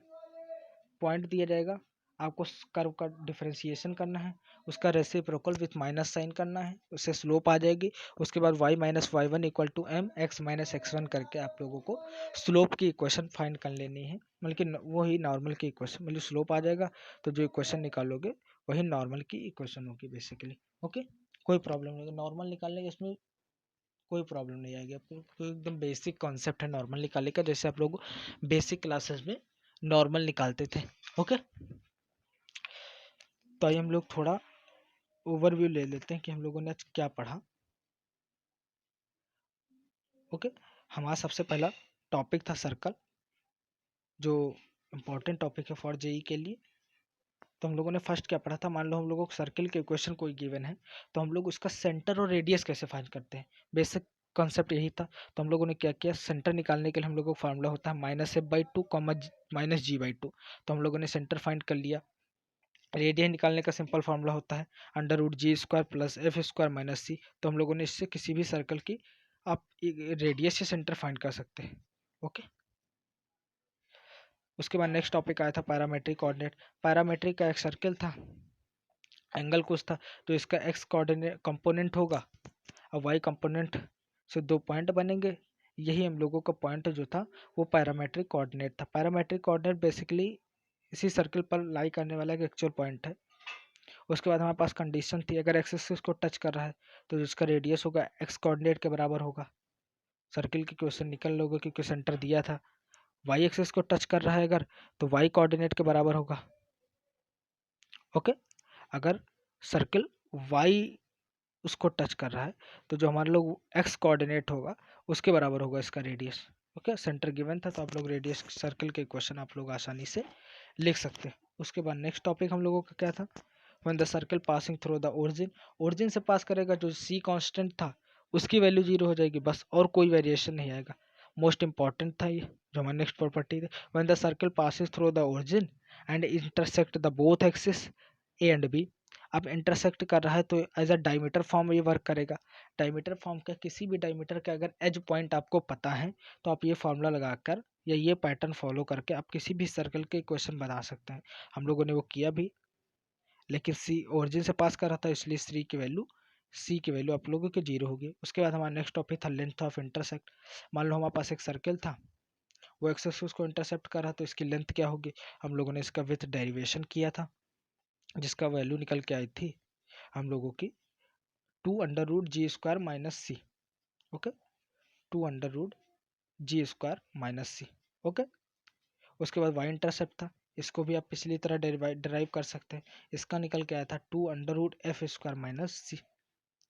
पॉइंट दिया जाएगा, आपको कर्व का डिफरेंशिएशन करना है, उसका रेसिप्रोकल विथ माइनस साइन करना है, उससे स्लोप आ जाएगी। उसके बाद y minus y one equal to m x minus x one करके आप लोगों को स्लोप की इक्वेशन फाइंड कर लेनी है, मतलब कि वही नॉर्मल की इक्वेशन, मतलब स्लोप आ जाएगा तो जो इक्वेशन निकालोगे वही नॉर्मल की इक्वेशन होगी बेसिकली। ओके, कोई प्रॉब्लम नहीं, नॉर्मल निकालने के इसमें कोई प्रॉब्लम नहीं आएगी आपको, तो एकदम बेसिक कॉन्सेप्ट है नॉर्मल निकालने का, जैसे आप लोग बेसिक क्लासेस में नॉर्मल निकालते थे। ओके, तो आइए हम लोग थोड़ा ओवरव्यू ले लेते हैं कि हम लोगों ने आज क्या पढ़ा। ओके, हमारा सबसे पहला टॉपिक था सर्कल, जो इम्पोर्टेंट टॉपिक है फॉर जेई के लिए। तो हम लोगों ने फर्स्ट क्या पढ़ा था? मान लो हम लोगों को सर्किल के इक्वेशन कोई गिवन है, तो हम लोग उसका सेंटर और रेडियस कैसे फाइंड करते हैं, बेसिक कॉन्सेप्ट यही था। तो हम लोगों ने क्या किया, सेंटर निकालने के लिए हम लोगों को फार्मूला होता है -f/2 -g/2। तो हम लोगों ने सेंटर फाइंड कर लिया। रेडियस निकालने का सिंपल फार्मूला होता है √g² plus f square minus c. तो हम लोगों ने इससे किसी भी सर्कल की आप रेडियस से सेंटर फाइंड कर सकते हैं। ओके, उसके बाद नेक्स्ट टॉपिक आया था पैरामेट्रिक कोऑर्डिनेट। पैरामेट्रिक का एक सर्कल था, एंगल कुछ था, तो इसका एक्स कोऑर्डिनेट कंपोनेंट होगा और वाई कंपोनेंट से दो पॉइंट बनेंगे। यही हम लोगों का पॉइंट जो था वो पैरामेट्रिक कोऑर्डिनेट था। पैरामेट्रिक कोऑर्डिनेट बेसिकली इसी सर्कल पर लाई करने वाला एक एक्चुअल पॉइंट है। उसके बाद हमारे पास कंडीशन थी, अगर एक्स एक्सिस को टच कर रहा है तो जिसका रेडियस होगा एक्स कोऑर्डिनेट के बराबर होगा। सर्किल की क्वेश्चन निकल लोगे क्योंकि सेंटर दिया था। वाई एक्सिस को टच कर रहा है अगर, तो वाई कोऑर्डिनेट के बराबर होगा। ओके, अगर सर्किल वाई उसको टच कर रहा है तो जो हमारे लोग एक्स कोऑर्डिनेट होगा उसके बराबर होगा इसका रेडियस। ओके, सेंटर गिवन था तो आप लोग रेडियस सर्कल के क्वेश्चन आप लोग आसानी से लिख सकते हैं। उसके बाद नेक्स्ट टॉपिक हम लोगों का क्या था, when the circle passing through the origin, origin से पास करेगा, जो सी कांस्टेंट था उसकी वैल्यू 0 हो जाएगी बस, और कोई वेरिएशन नहीं आएगा। मोस्ट इंपॉर्टेंट था ये, जो हमारा नेक्स्ट प्रॉपर्टी थी, when the circle passes through the origin and intersect the both axis a and b. अब इंटरसेक्ट कर रहा है तो एज अ डायमीटर फॉर्म ये वर्क करेगा। डायमीटर फॉर्म का किसी भी डायमीटर का अगर एज पॉइंट आपको पता है तो आप ये फॉर्मूला लगाकर या ये पैटर्न फॉलो करके आप किसी भी सर्कल के इक्वेशन बना सकते हैं। हम लोगों ने वो किया भी, लेकिन सी ओरिजिन से पास कर रहा था इसलिए सी की वैल्यू आप लोगों के 0 होगी। उसके बाद हमारा नेक्स्ट टॉपिक था लेंथ ऑफ इंटरसेक्ट। मान लो हमारे पास एक सर्कल था, वो एक्स एक्सिस को इंटरसेप्ट कर रहा, तो इसकी लेंथ क्या होगी? हम लोगों ने इसका विथ डेरिवेशन किया था, जिसका वैल्यू निकल के आई थी हम लोगों की 2√g² minus c. Okay, 2√g² - c। Okay, उसके बाद वाई इंटरसेप्ट था, इसको भी आप पिछली तरह डिराइव कर सकते हैं। इसका निकल के आया था 2√f² - c।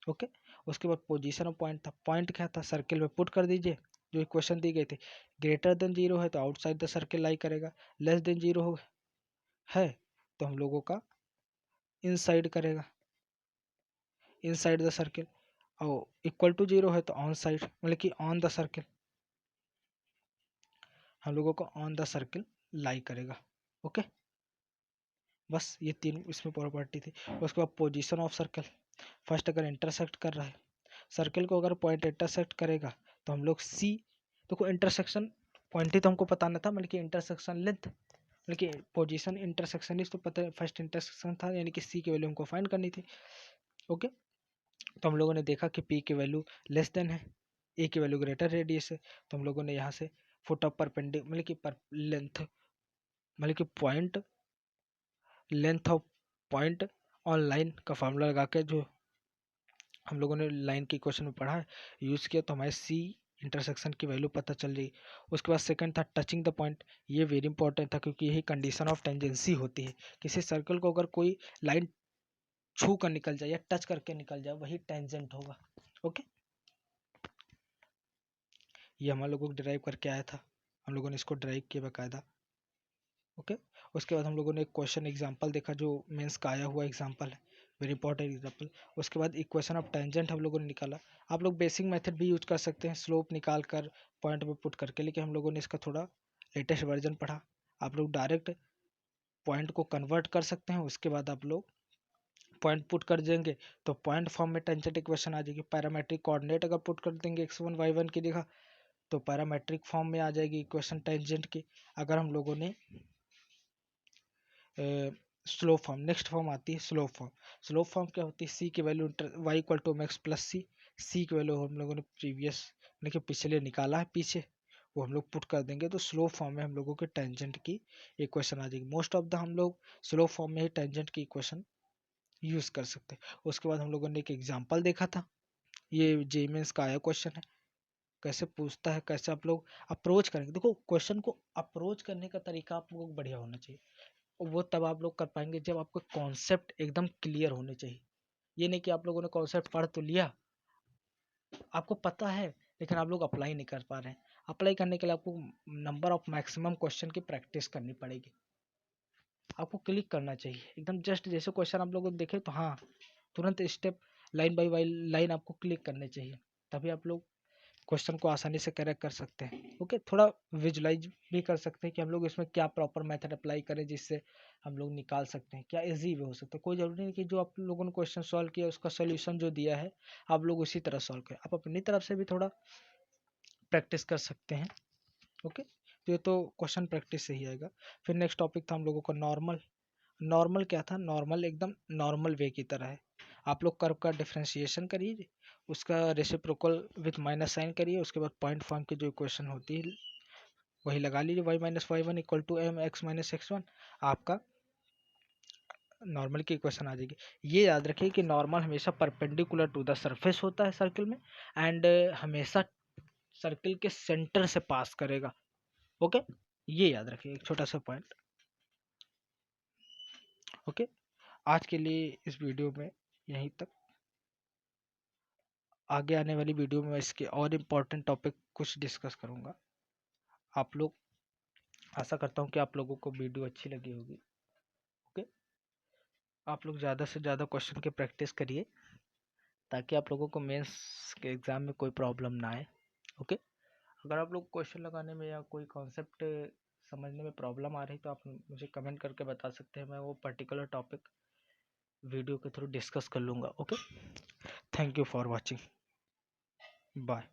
ओके, उसके बाद पोजीशन ऑफ पॉइंट था, पॉइंट क्या था सर्किल में पुट कर दीजिए, जो इक्वेशन दी गई थी। ग्रेटर देन 0 है तो आउटसाइड द सर्किल लाई करेगा, लेस देन 0 है तो हम लोगों का इनसाइड करेगा, इनसाइड द सर्किल। और इक्वल टू 0 है तो ऑन साइड, मतलब कि ऑन द सर्किल, हम लोगों को ऑन द सर्किल लाई करेगा। ओके, बस ये तीन इसमें प्रॉपर्टी थी। उसके बाद पोजीशन ऑफ सर्कल, फर्स्ट अगर इंटरसेक्ट कर रहा है सर्कल को, अगर पॉइंट इंटरसेक्ट करेगा तो हम लोग सी, देखो इंटरसेक्शन पॉइंट ही तो हमको बताना था, मतलब कि इंटरसेक्शन लेंथ, मतलब कि पोजीशन इंटरसेक्शन इस तो पता है, फर्स्ट इंटरसेक्शन था यानी कि सी की वैल्यू हमको फाइंड करनी थी। ओके, तो हम लोगों ने देखा कि पी की वैल्यू लेस देन है, ए की वैल्यू ग्रेटर रेडियस है, तो हम लोगों ने यहाँ से फुट ऑफ परपेंडिकुलर, मतलब कि पर लेंथ, मतलब कि point length of point on line का फार्मूला लगा के, जो हम लोगों ने लाइन के इक्वेशन में पढ़ा है, यूज़ किया, तो हमारे सी इंटरसेक्शन की वैल्यू पता चल रही। उसके बाद सेकंड था टचिंग द पॉइंट, ये वेरी इंपॉर्टेंट था क्योंकि यही कंडीशन ऑफ टेंजेंसी होती है। किसी सर्कल को अगर कोई लाइन छू कर निकल जाए या टच करके निकल जाए वही टेंजेंट होगा। ओके, ये हम लोगों को ड्राइव करके आया था, हम लोगों ने इसको ड्राइव किया बाकायदा। ओके, उसके बाद हम लोगों ने एक क्वेश्चन एग्जांपल देखा जो मेंस का आया हुआ एग्जांपल है, वेरी इंपॉर्टेंट एग्जांपल। उसके बाद इक्वेशन ऑफ टेंजेंट हम लोगों ने निकाला। आप लोग बेसिक मेथड भी यूज कर सकते हैं, स्लोप निकाल कर पॉइंट पे पुट करके, लेकिन हम लोगों ने इसका थोड़ा लेटेस्ट वर्जन पढ़ा। आप लोग डायरेक्ट पॉइंट को कन्वर्ट कर सकते हैं, उसके बाद आप लोग पॉइंट पुट कर देंगे तो पॉइंट फॉर्म में टेंजेंट इक्वेशन आ जाएगी। पैरामेट्रिक कोऑर्डिनेट अगर पुट कर देंगे x1 y1 की जगह तो पैरामेट्रिक फॉर्म में आ जाएगी इक्वेशन टेंजेंट की। अगर हम लोगों ने स्लोप फॉर्म, नेक्स्ट फॉर्म आती है स्लोप फॉर्म। स्लोप फॉर्म क्या होती है, सी की value Y equal to max plus C, C की वैल्यू हम लोगों ने प्रीवियस यानी कि पिछले निकाला है पीछे, वो हम लोग पुट कर देंगे तो स्लोप फॉर्म में हम लोगों के टेंजेंट की इक्वेशन आ जाएगी। मोस्ट ऑफ द हम लोग स्लोप फॉर्म में ही टेंजेंट की इक्वेशन यूज कर सकते हैं। उसके बाद हम लोगों ने एक एग्जाम्पल देखा था, ये जेईई मेंस का आया क्वेश्चन है, कैसे पूछता है, कैसे आप लोग अप्रोच करेंगे। देखो क्वेश्चन को अप्रोच करने का तरीका आप लोगों को बढ़िया होना चाहिए, और वो तब आप लोग कर पाएंगे जब आपको कॉन्सेप्ट एकदम क्लियर होने चाहिए। ये नहीं कि आप लोगों ने कॉन्सेप्ट पढ़ तो लिया, आपको पता है लेकिन आप लोग अप्लाई नहीं कर पा रहे हैं। अप्लाई करने के लिए आपको नंबर ऑफ मैक्सिमम क्वेश्चन की प्रैक्टिस करनी पड़ेगी। आपको क्लिक करना चाहिए एकदम, जस्ट जैसे क्वेश्चन आप लोग देखे तो हाँ तुरंत स्टेप लाइन बाई लाइन आपको क्लिक करने चाहिए, तभी आप लोग क्वेश्चन को आसानी से करेक्ट कर सकते हैं। ओके, थोड़ा विजुलाइज भी कर सकते हैं कि हम लोग इसमें क्या प्रॉपर मेथड अप्लाई करें जिससे हम लोग निकाल सकते हैं, क्या इजी वे हो सकता है। कोई जरूरी नहीं कि जो आप लोगों ने क्वेश्चन सॉल्व किया उसका सोल्यूशन जो दिया है आप लोग उसी तरह सॉल्व करें, आप अपनी तरफ से भी थोड़ा प्रैक्टिस कर सकते हैं। ओके, तो ये तो क्वेश्चन प्रैक्टिस से ही आएगा। फिर नेक्स्ट टॉपिक था हम लोगों का नॉर्मल। नॉर्मल क्या था, नॉर्मल एकदम नॉर्मल वे की तरह है। आप लोग कर्व का डिफरेंशिएशन करिए, उसका रेसिप्रोकल विथ माइनस साइन करिए, उसके बाद पॉइंट फॉर्म की जो इक्वेशन होती है वही लगा लीजिए, y minus y one equal to m x minus x one, आपका नॉर्मल की इक्वेशन आ जाएगी। ये याद रखिए कि नॉर्मल हमेशा परपेंडिकुलर टू द सरफेस होता है सर्कल में, एंड हमेशा सर्कल के सेंटर से पास करेगा। ओके, ये याद रखिए एक छोटा सा पॉइंट। ओके, आज के लिए इस वीडियो में यहीं तक, आगे आने वाली वीडियो में मैं इसके और इम्पोर्टेंट टॉपिक कुछ डिस्कस करूँगा। आप लोग, आशा करता हूँ कि आप लोगों को वीडियो अच्छी लगी होगी। ओके, आप लोग ज़्यादा से ज़्यादा क्वेश्चन की प्रैक्टिस करिए ताकि आप लोगों को मेंस के एग्ज़ाम में कोई प्रॉब्लम ना आए। ओके, अगर आप लोग क्वेश्चन लगाने में या कोई कॉन्सेप्ट समझने में प्रॉब्लम आ रही तो आप मुझे कमेंट करके बता सकते हैं, मैं वो पर्टिकुलर टॉपिक वीडियो के थ्रू डिस्कस कर लूँगा। Okay, thank you for watching, bye.